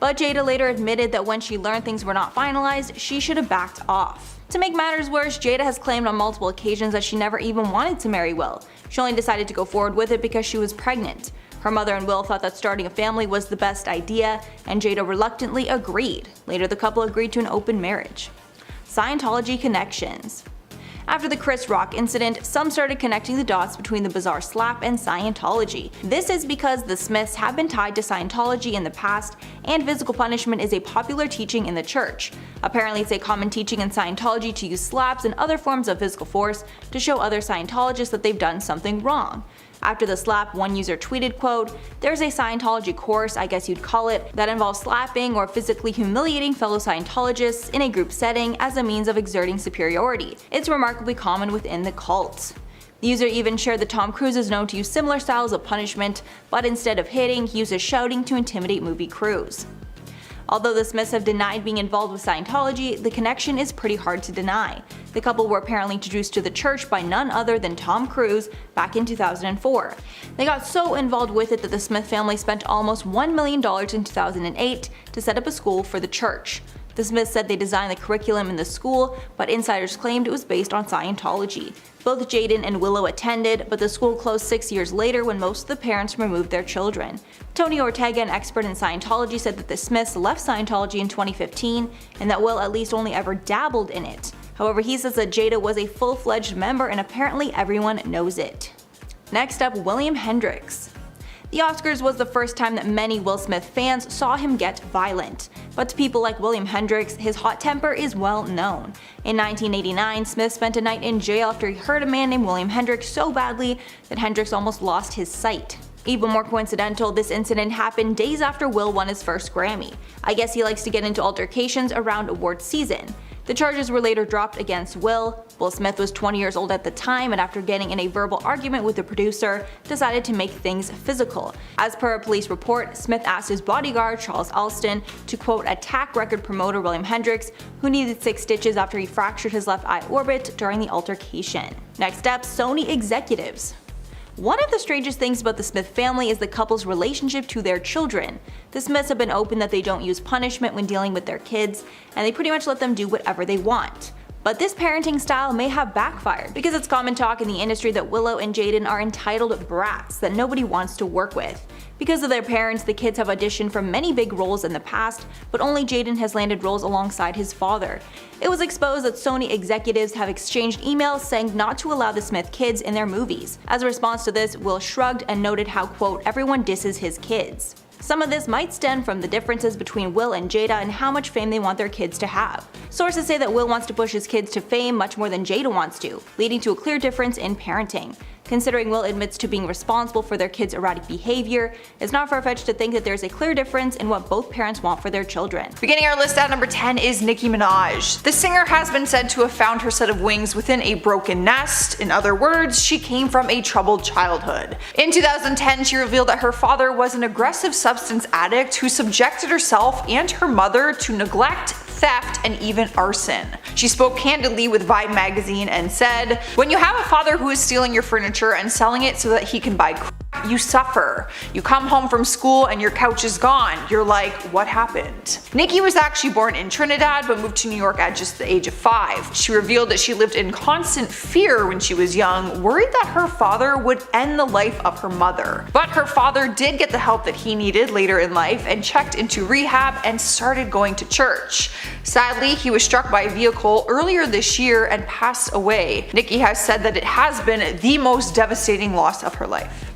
But Jada later admitted that when she learned things were not finalized, she should have backed off. To make matters worse, Jada has claimed on multiple occasions that she never even wanted to marry Will. She only decided to go forward with it because she was pregnant. Her mother and Will thought that starting a family was the best idea, and Jada reluctantly agreed. Later, the couple agreed to an open marriage. Scientology connections. After the Chris Rock incident, some started connecting the dots between the bizarre slap and Scientology. This is because the Smiths have been tied to Scientology in the past, and physical punishment is a popular teaching in the church. Apparently, it's a common teaching in Scientology to use slaps and other forms of physical force to show other Scientologists that they've done something wrong. After the slap, one user tweeted, quote, "There's a Scientology course, I guess you'd call it, that involves slapping or physically humiliating fellow Scientologists in a group setting as a means of exerting superiority. It's remarkably common within the cult." The user even shared that Tom Cruise is known to use similar styles of punishment, but instead of hitting, he uses shouting to intimidate movie crews. Although the Smiths have denied being involved with Scientology, the connection is pretty hard to deny. The couple were apparently introduced to the church by none other than Tom Cruise back in 2004. They got so involved with it that the Smith family spent almost $1 million in 2008 to set up a school for the church. The Smiths said they designed the curriculum in the school, but insiders claimed it was based on Scientology. Both Jaden and Willow attended, but the school closed 6 years later when most of the parents removed their children. Tony Ortega, an expert in Scientology, said that the Smiths left Scientology in 2015 and that Will at least only ever dabbled in it. However, he says that Jada was a full-fledged member and apparently everyone knows it. Next up, William Hendricks. The Oscars was the first time that many Will Smith fans saw him get violent. But to people like William Hendricks, his hot temper is well known. In 1989, Smith spent a night in jail after he hurt a man named William Hendricks so badly that Hendricks almost lost his sight. Even more coincidental, this incident happened days after Will won his first Grammy. I guess he likes to get into altercations around award season. The charges were later dropped against Will. Will Smith was 20 years old at the time, and after getting in a verbal argument with the producer, decided to make things physical. As per a police report, Smith asked his bodyguard, Charles Alston, to quote attack record promoter William Hendricks, who needed 6 stitches after he fractured his left eye orbit during the altercation. Next up, Sony executives. One of the strangest things about the Smith family is the couple's relationship to their children. The Smiths have been open that they don't use punishment when dealing with their kids, and they pretty much let them do whatever they want. But this parenting style may have backfired, because it's common talk in the industry that Willow and Jaden are entitled brats that nobody wants to work with. Because of their parents, the kids have auditioned for many big roles in the past, but only Jaden has landed roles alongside his father. It was exposed that Sony executives have exchanged emails saying not to allow the Smith kids in their movies. As a response to this, Will shrugged and noted how, quote, everyone disses his kids. Some of this might stem from the differences between Will and Jada and how much fame they want their kids to have. Sources say that Will wants to push his kids to fame much more than Jada wants to, leading to a clear difference in parenting. Considering Will admits to being responsible for their kids' erratic behavior, it's not far-fetched to think that there's a clear difference in what both parents want for their children. Beginning our list at number 10 is Nicki Minaj. The singer has been said to have found her set of wings within a broken nest. In other words, she came from a troubled childhood. In 2010, she revealed that her father was an aggressive substance addict who subjected herself and her mother to neglect, theft, and even arson. She spoke candidly with Vibe magazine and said, "When you have a father who is stealing your furniture and selling it so that he can buy crack, you suffer. You come home from school and your couch is gone. You're like, what happened?" Nicki was actually born in Trinidad but moved to New York at just the age of 5. She revealed that she lived in constant fear when she was young, worried that her father would end the life of her mother. But her father did get the help that he needed later in life and checked into rehab and started going to church. Sadly, he was struck by a vehicle earlier this year and passed away. Nicki has said that it has been the most devastating loss of her life.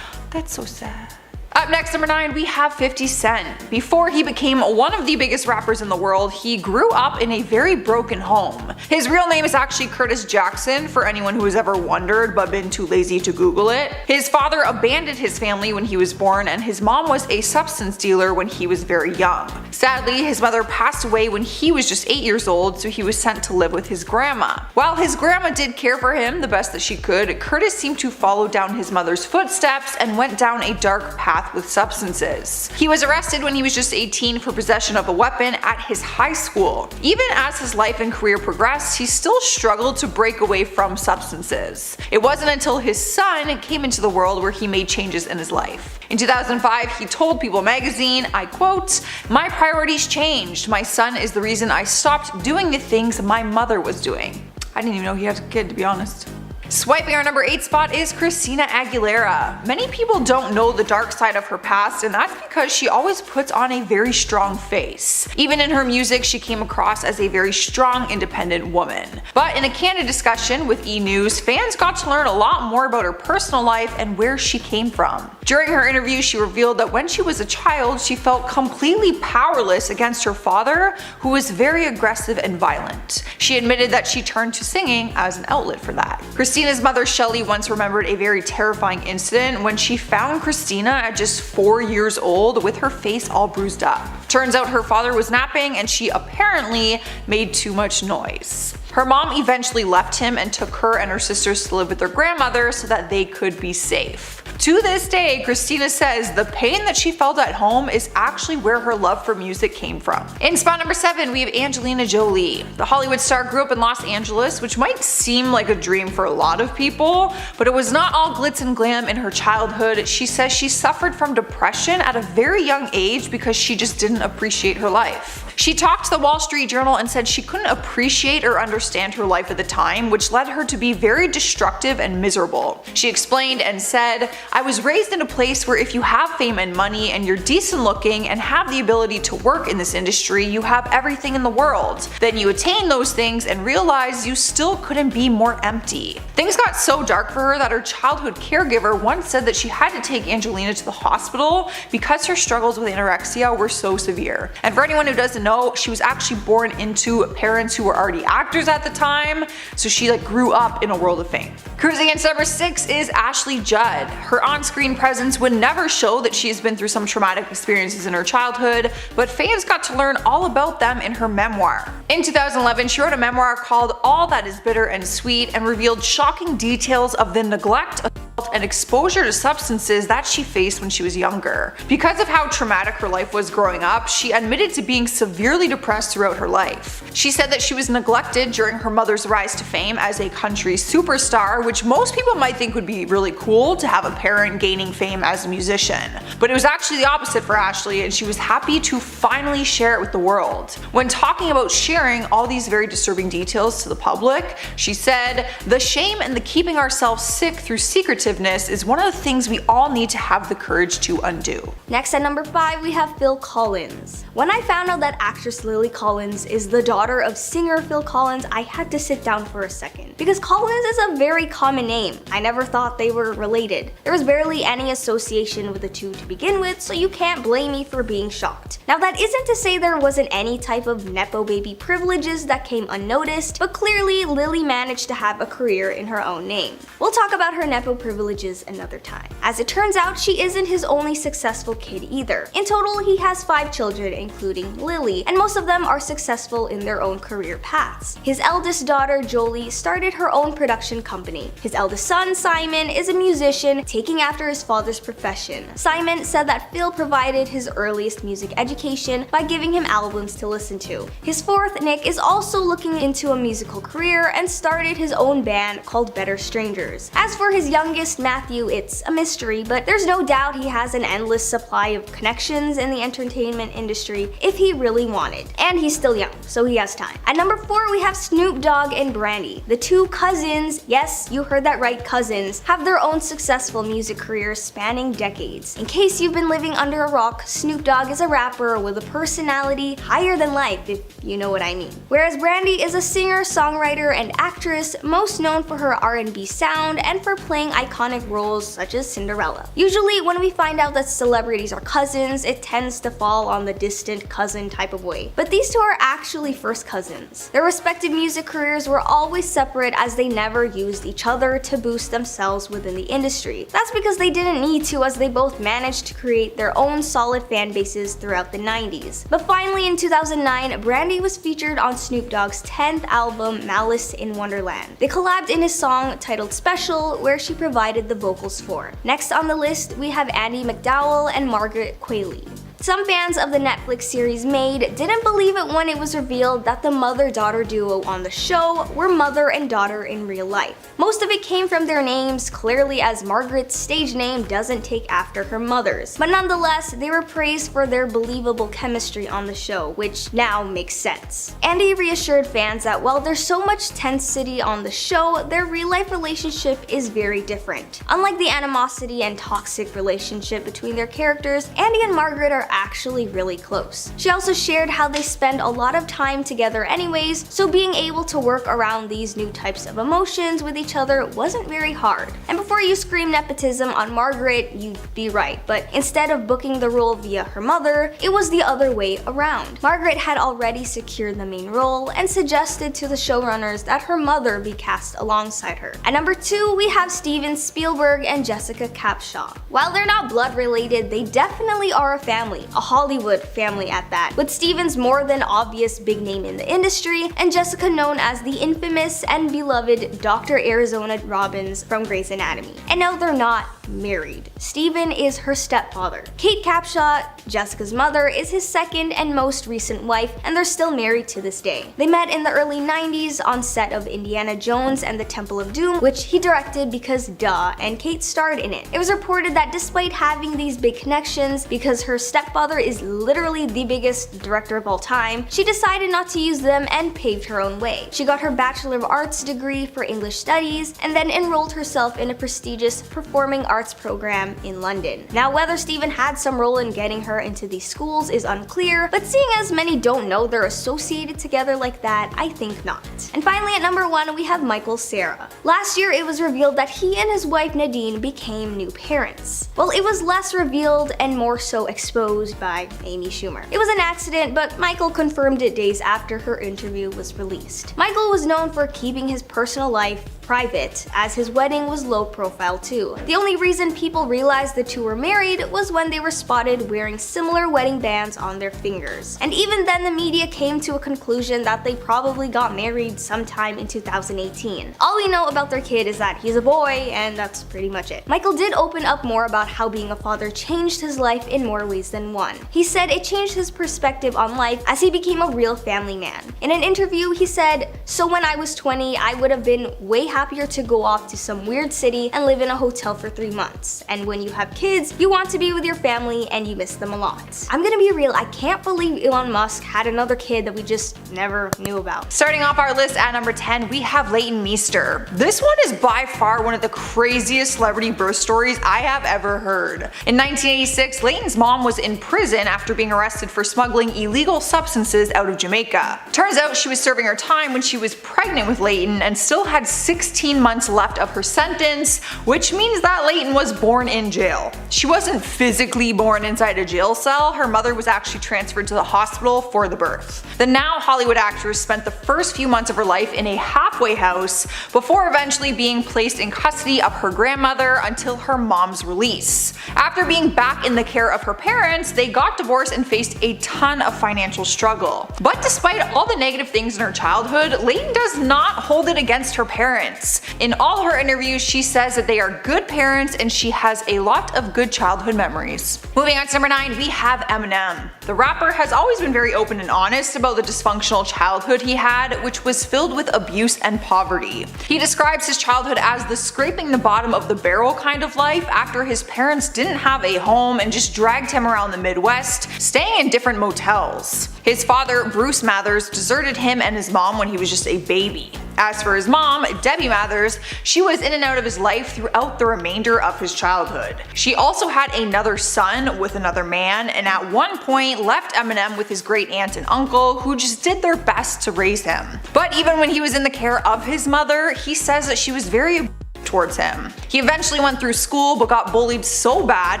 That's so sad. Up next, number 9, we have 50 Cent. Before he became one of the biggest rappers in the world, he grew up in a very broken home. His real name is actually Curtis Jackson, for anyone who has ever wondered but been too lazy to Google it. His father abandoned his family when he was born, and his mom was a substance dealer when he was very young. Sadly, his mother passed away when he was just 8 years old, so he was sent to live with his grandma. While his grandma did care for him the best that she could, Curtis seemed to follow down his mother's footsteps and went down a dark path with substances. He was arrested when he was just 18 for possession of a weapon at his high school. Even as his life and career progressed, he still struggled to break away from substances. It wasn't until his son came into the world where he made changes in his life. In 2005, he told People magazine, I quote, "My priorities changed. My son is the reason I stopped doing the things my mother was doing." I didn't even know he had a kid, to be honest. Swiping our number 8 spot is Christina Aguilera. Many people don't know the dark side of her past, and that's because she always puts on a very strong face. Even in her music, she came across as a very strong, independent woman. But in a candid discussion with E! News, fans got to learn a lot more about her personal life and where she came from. During her interview, she revealed that when she was a child, she felt completely powerless against her father, who was very aggressive and violent. She admitted that she turned to singing as an outlet for that. Christina's mother Shelly once remembered a very terrifying incident when she found Christina at just 4 years old with her face all bruised up. Turns out her father was napping and she apparently made too much noise. Her mom eventually left him and took her and her sisters to live with their grandmother so that they could be safe. To this day, Christina says the pain that she felt at home is actually where her love for music came from. In spot number 7, we have Angelina Jolie. The Hollywood star grew up in Los Angeles, which might seem like a dream for a lot of people, but it was not all glitz and glam in her childhood. She says she suffered from depression at a very young age because she just didn't appreciate her life. She talked to the Wall Street Journal and said she couldn't appreciate or understand her life at the time, which led her to be very destructive and miserable. She explained and said, "I was raised in a place where if you have fame and money and you're decent looking and have the ability to work in this industry, you have everything in the world. Then you attain those things and realize you still couldn't be more empty." Things got so dark for her that her childhood caregiver once said that she had to take Angelina to the hospital because her struggles with anorexia were so severe. And for anyone who doesn't know, she was actually born into parents who were already actors at the time, so she grew up in a world of fame. Cruising into number 6 is Ashley Judd. Her on-screen presence would never show that she has been through some traumatic experiences in her childhood, but fans got to learn all about them in her memoir. In 2011, she wrote a memoir called All That Is Bitter and Sweet and revealed shocking details of the neglect, assault, and exposure to substances that she faced when she was younger. Because of how traumatic her life was growing up, she admitted to being severely depressed throughout her life. She said that she was neglected during her mother's rise to fame as a country superstar, which most people might think would be really cool to have a parent gaining fame as a musician. But it was actually the opposite for Ashley, and she was happy to finally share it with the world. When talking about sharing all these very disturbing details to the public, she said, "The shame and the keeping ourselves sick through secretiveness possessiveness is one of the things we all need to have the courage to undo. Next at number 5, we have Phil Collins. When I found out that actress Lily Collins is the daughter of singer Phil Collins, I had to sit down for a second. Because Collins is a very common name. I never thought they were related. There was barely any association with the two to begin with, so you can't blame me for being shocked. Now that isn't to say there wasn't any type of nepo baby privileges that came unnoticed, but clearly Lily managed to have a career in her own name. We'll talk about her nepo privileges another time. As it turns out, she isn't his only successful kid either. In total, he has 5 children, including Lily, and most of them are successful in their own career paths. His eldest daughter, Jolie, started her own production company. His eldest son, Simon, is a musician, taking after his father's profession. Simon said that Phil provided his earliest music education by giving him albums to listen to. His fourth, Nick, is also looking into a musical career and started his own band called Better Strangers. As for his youngest, Matthew, it's a mystery, but there's no doubt he has an endless supply of connections in the entertainment industry if he really wanted. And he's still young, so he has time. At number 4, we have Snoop Dogg and Brandy. The two cousins, yes, you heard that right, cousins, have their own successful music careers spanning decades. In case you've been living under a rock, Snoop Dogg is a rapper with a personality higher than life, if you know what I mean. Whereas Brandy is a singer, songwriter, and actress, most known for her R&B sound and for playing iconic roles such as Cinderella. Usually when we find out that celebrities are cousins, it tends to fall on the distant cousin type of way. But these two are actually first cousins. Their respective music careers were always separate as they never used each other to boost themselves within the industry. That's because they didn't need to, as they both managed to create their own solid fan bases throughout the 90s. But finally in 2009, Brandy was featured on Snoop Dogg's 10th album, Malice in Wonderland. They collabed in his song titled Special, where she provided the vocals for. Next on the list, we have Andie MacDowell and Margaret Qualley. Some fans of the Netflix series Made didn't believe it when it was revealed that the mother-daughter duo on the show were mother and daughter in real life. Most of it came from their names, clearly, as Margaret's stage name doesn't take after her mother's. But nonetheless, they were praised for their believable chemistry on the show, which now makes sense. Andie reassured fans that while there's so much tensity on the show, their real-life relationship is very different. Unlike the animosity and toxic relationship between their characters, Andie and Margaret are actually really close. She also shared how they spend a lot of time together anyways, so being able to work around these new types of emotions with each other wasn't very hard. And before you scream nepotism on Margaret, you'd be right, but instead of booking the role via her mother, it was the other way around. Margaret had already secured the main role and suggested to the showrunners that her mother be cast alongside her. At number 2, we have Steven Spielberg and Jessica Capshaw. While they're not blood related, they definitely are a family. A Hollywood family at that, with Steven's more than obvious big name in the industry, and Jessica known as the infamous and beloved Dr. Arizona Robbins from Grey's Anatomy. And no, they're not married. Steven is her stepfather. Kate Capshaw, Jessica's mother, is his second and most recent wife, and they're still married to this day. They met in the early 90s on set of Indiana Jones and the Temple of Doom, which he directed because duh, and Kate starred in it. It was reported that despite having these big connections, because her stepfather is literally the biggest director of all time, she decided not to use them and paved her own way. She got her Bachelor of Arts degree for English Studies and then enrolled herself in a prestigious performing arts program in London. Now, whether Steven had some role in getting her into these schools is unclear, but seeing as many don't know they're associated together like that, I think not. And finally at number 1, we have Michael Cera. Last year it was revealed that he and his wife Nadine became new parents. Well, it was less revealed and more so exposed by Amy Schumer. It was an accident, but Michael confirmed it days after her interview was released. Michael was known for keeping his personal life private, as his wedding was low profile too. The only reason people realized the two were married was when they were spotted wearing similar wedding bands on their fingers. And even then the media came to a conclusion that they probably got married sometime in 2018. All we know about their kid is that he's a boy, and that's pretty much it. Michael did open up more about how being a father changed his life in more ways than one. He said it changed his perspective on life as he became a real family man. In an interview he said, "So when I was 20, I would have been way happier to go off to some weird city and live in a hotel for 3 months. And when you have kids, you want to be with your family and you miss them a lot. I'm gonna be real, I can't believe Elon Musk had another kid that we just never knew about. Starting off our list at number 10, we have Leighton Meester. This one is by far one of the craziest celebrity birth stories I have ever heard. In 1986, Leighton's mom was in prison after being arrested for smuggling illegal substances out of Jamaica. Turns out she was serving her time when she was pregnant with Leighton and still had 16 months left of her sentence, which means that Leighton was born in jail. She wasn't physically born inside a jail cell, her mother was actually transferred to the hospital for the birth. The now Hollywood actress spent the first few months of her life in a halfway house before eventually being placed in custody of her grandmother until her mom's release. After being back in the care of her parents, they got divorced and faced a ton of financial struggle. But despite all the negative things in her childhood, Leighton does not hold it against her parents. In all her interviews, she says that they are good parents and she has a lot of good childhood memories. Moving on to number 9, we have Eminem. The rapper has always been very open and honest about the dysfunctional childhood he had, which was filled with abuse and poverty. He describes his childhood as the scraping the bottom of the barrel kind of life after his parents didn't have a home and just dragged him around the Midwest, staying in different motels. His father, Bruce Mathers, deserted him and his mom when he was just a baby. As for his mom, Debbie Mathers, she was in and out of his life throughout the remainder of his childhood. She also had another son with another man, and at one point left Eminem with his great aunt and uncle who just did their best to raise him. But even when he was in the care of his mother, he says that she was very towards him. He eventually went through school but got bullied so bad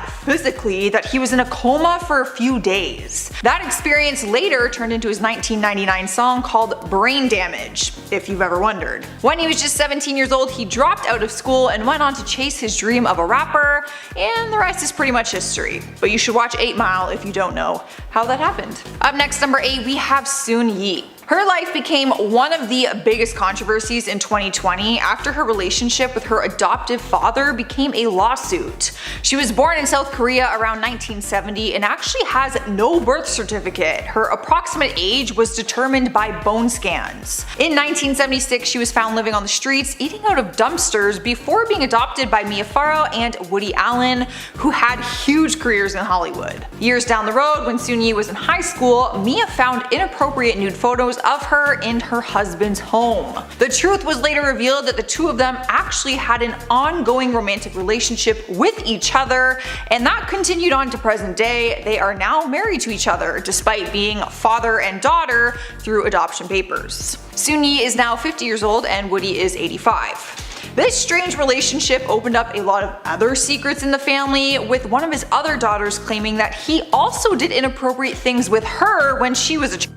physically that he was in a coma for a few days. That experience later turned into his 1999 song called Brain Damage, if you've ever wondered. When he was just 17 years old, he dropped out of school and went on to chase his dream of a rapper, and the rest is pretty much history. But you should watch 8 Mile if you don't know how that happened. Up next, number 8, we have Soon-Yi. Her life became one of the biggest controversies in 2020 after her relationship with her adoptive father became a lawsuit. She was born in South Korea around 1970 and actually has no birth certificate. Her approximate age was determined by bone scans. In 1976, she was found living on the streets, eating out of dumpsters before being adopted by Mia Farrow and Woody Allen, who had huge careers in Hollywood. Years down the road, when Soon-Yi was in high school, Mia found inappropriate nude photos of her in her husband's home. The truth was later revealed that the two of them actually had an ongoing romantic relationship with each other, and that continued on to present day. They are now married to each other despite being father and daughter through adoption papers. Soon-Yi is now 50 years old and Woody is 85. This strange relationship opened up a lot of other secrets in the family, with one of his other daughters claiming that he also did inappropriate things with her when she was a child.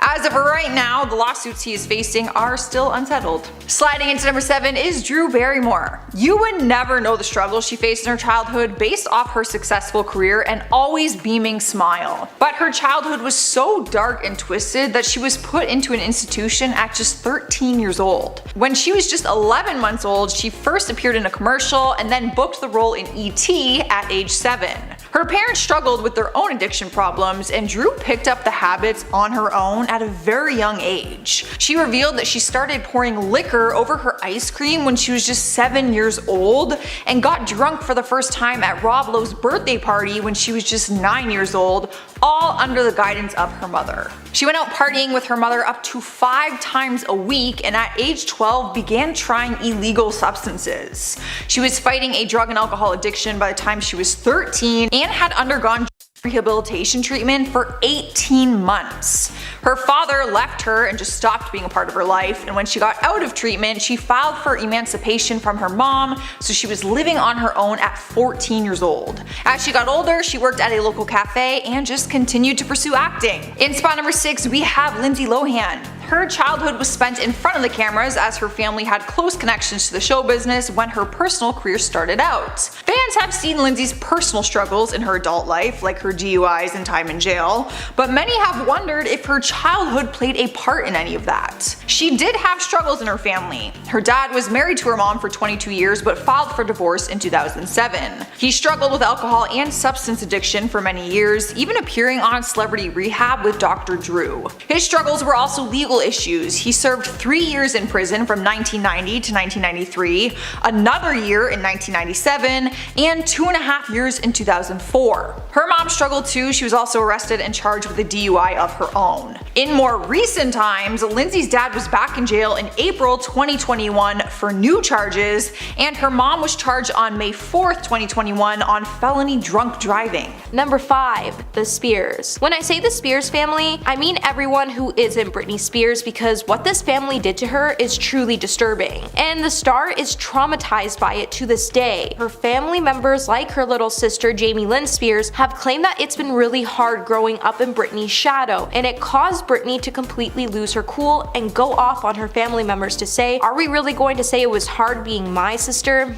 As of right now, the lawsuits he is facing are still unsettled. Sliding into number 7 is Drew Barrymore. You would never know the struggles she faced in her childhood based off her successful career and always beaming smile. But her childhood was so dark and twisted that she was put into an institution at just 13 years old. When she was just 11 months old, she first appeared in a commercial and then booked the role in E.T. at age 7. Her parents struggled with their own addiction problems, and Drew picked up the habits on her own at a very young age. She revealed that she started pouring liquor over her ice cream when she was just 7 years old, and got drunk for the first time at Rob Lowe's birthday party when she was just 9 years old, all under the guidance of her mother. She went out partying with her mother up to 5 times a week, and at age 12 began trying illegal substances. She was fighting a drug and alcohol addiction by the time she was 13 and had undergone rehabilitation treatment for 18 months. Her father left her and just stopped being a part of her life, and when she got out of treatment, she filed for emancipation from her mom, so she was living on her own at 14 years old. As she got older, she worked at a local cafe and just continued to pursue acting. In spot number 6, we have Lindsay Lohan. Her childhood was spent in front of the cameras as her family had close connections to the show business when her personal career started out. Fans have seen Lindsay's personal struggles in her adult life, like her DUIs and time in jail, but many have wondered if her childhood played a part in any of that. She did have struggles in her family. Her dad was married to her mom for 22 years but filed for divorce in 2007. He struggled with alcohol and substance addiction for many years, even appearing on Celebrity Rehab with Dr. Drew. His struggles were also legal legal issues. He served 3 years in prison from 1990 to 1993, another year in 1997, and 2.5 years in 2004. Her mom struggled too. She was also arrested and charged with a DUI of her own. In more recent times, Lindsay's dad was back in jail in April 2021 for new charges, and her mom was charged on May 4th, 2021 on felony drunk driving. Number 5. The Spears. When I say the Spears family, I mean everyone who isn't Britney Spears, because what this family did to her is truly disturbing. And the star is traumatized by it to this day. Her family members, like her little sister Jamie Lynn Spears, have claimed that it's been really hard growing up in Britney's shadow, and it caused Britney to completely lose her cool and go off on her family members to say, "Are we really going to say it was hard being my sister?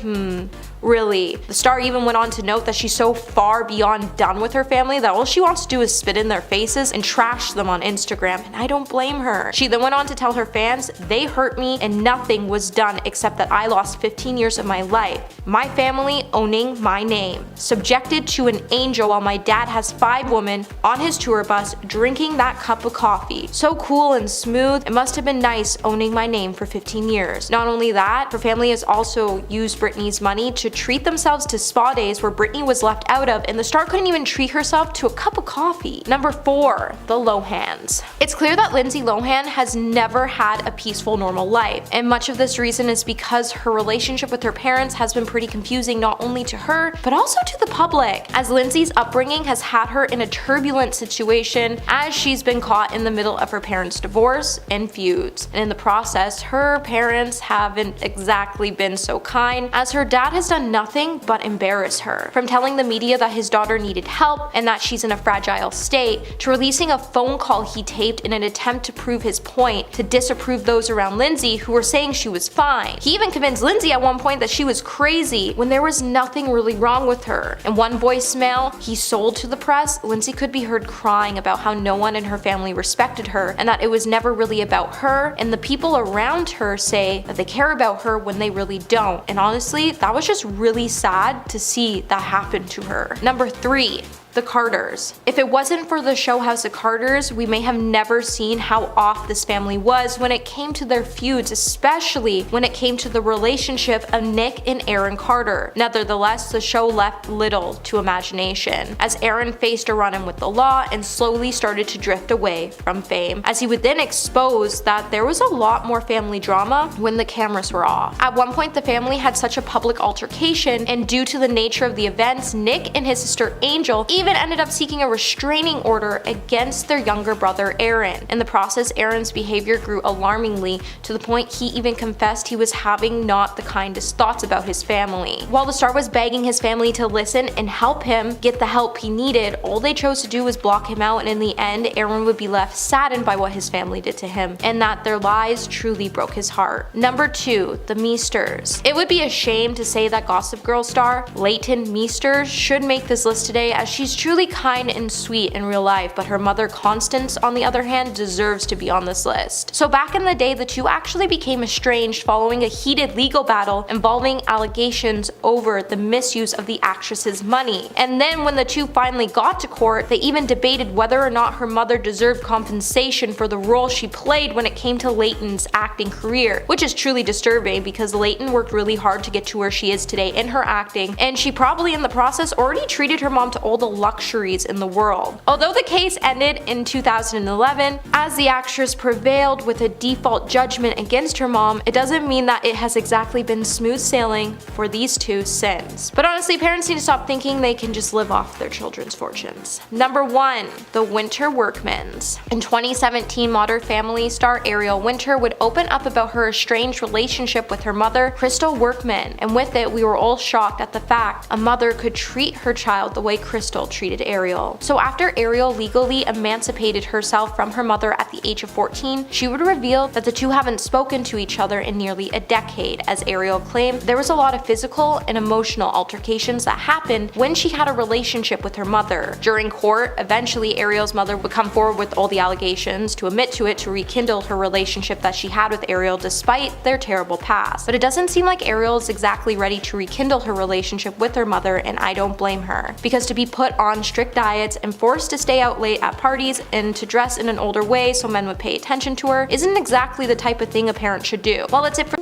Really?" The star even went on to note that she's so far beyond done with her family that all she wants to do is spit in their faces and trash them on Instagram, and I don't blame her. She then went on to tell her fans, "They hurt me and nothing was done except that I lost 15 years of my life. My family owning my name. Subjected to an angel while my dad has 5 women on his tour bus drinking that cup of coffee. So cool and smooth. It must have been nice owning my name for 15 years. Not only that, her family has also used Britney's money to treat themselves to spa days where Britney was left out of, and the star couldn't even treat herself to a cup of coffee. Number 4. The Lohans. It's clear that Lindsay Lohan has never had a peaceful, normal life, and much of this reason is because her relationship with her parents has been pretty confusing, not only to her, but also to the public, as Lindsay's upbringing has had her in a turbulent situation as she's been caught in the middle of her parents' divorce and feuds. And in the process, her parents haven't exactly been so kind, as her dad has done nothing but embarrass her. From telling the media that his daughter needed help and that she's in a fragile state, to releasing a phone call he taped in an attempt to prove his point, to disapprove those around Lindsay who were saying she was fine. He even convinced Lindsay at one point that she was crazy when there was nothing really wrong with her. In one voicemail he sold to the press, Lindsay could be heard crying about how no one in her family respected her and that it was never really about her, and the people around her say that they care about her when they really don't. And honestly, that was just really sad to see that happen to her. Number 3. The Carters. If it wasn't for the show House of Carters, we may have never seen how off this family was when it came to their feuds, especially when it came to the relationship of Nick and Aaron Carter. Nevertheless, the show left little to imagination, as Aaron faced a run-in with the law and slowly started to drift away from fame, as he would then expose that there was a lot more family drama when the cameras were off. At one point, the family had such a public altercation, and due to the nature of the events, Nick and his sister Angel even ended up seeking a restraining order against their younger brother Aaron. In the process, Aaron's behavior grew alarmingly to the point he even confessed he was having not the kindest thoughts about his family. While the star was begging his family to listen and help him get the help he needed, all they chose to do was block him out, and in the end, Aaron would be left saddened by what his family did to him, and that their lies truly broke his heart. Number 2. The Meesters. It would be a shame to say that Gossip Girl star Leighton Meester should make this list today, as she's truly kind and sweet in real life, but her mother Constance, on the other hand, deserves to be on this list. So back in the day, the two actually became estranged following a heated legal battle involving allegations over the misuse of the actress's money. And then when the two finally got to court, they even debated whether or not her mother deserved compensation for the role she played when it came to Leighton's acting career, which is truly disturbing because Leighton worked really hard to get to where she is today in her acting, and she probably in the process already treated her mom to all the luxuries in the world. Although the case ended in 2011, as the actress prevailed with a default judgment against her mom, it doesn't mean that it has exactly been smooth sailing for these two since. But honestly, parents need to stop thinking they can just live off their children's fortunes. Number 1. The Winter Workmans. In 2017, Modern Family star Ariel Winter would open up about her estranged relationship with her mother, Crystal Workman, and with it, we were all shocked at the fact a mother could treat her child the way Crystal treated Ariel. So after Ariel legally emancipated herself from her mother at the age of 14, she would reveal that the two haven't spoken to each other in nearly a decade, as Ariel claimed there was a lot of physical and emotional altercations that happened when she had a relationship with her mother. During court, eventually Ariel's mother would come forward with all the allegations, to admit to it, to rekindle her relationship that she had with Ariel despite their terrible past. But it doesn't seem like Ariel is exactly ready to rekindle her relationship with her mother, and I don't blame her, because to be put on strict diets and forced to stay out late at parties and to dress in an older way so men would pay attention to her isn't exactly the type of thing a parent should do. Well, that's it for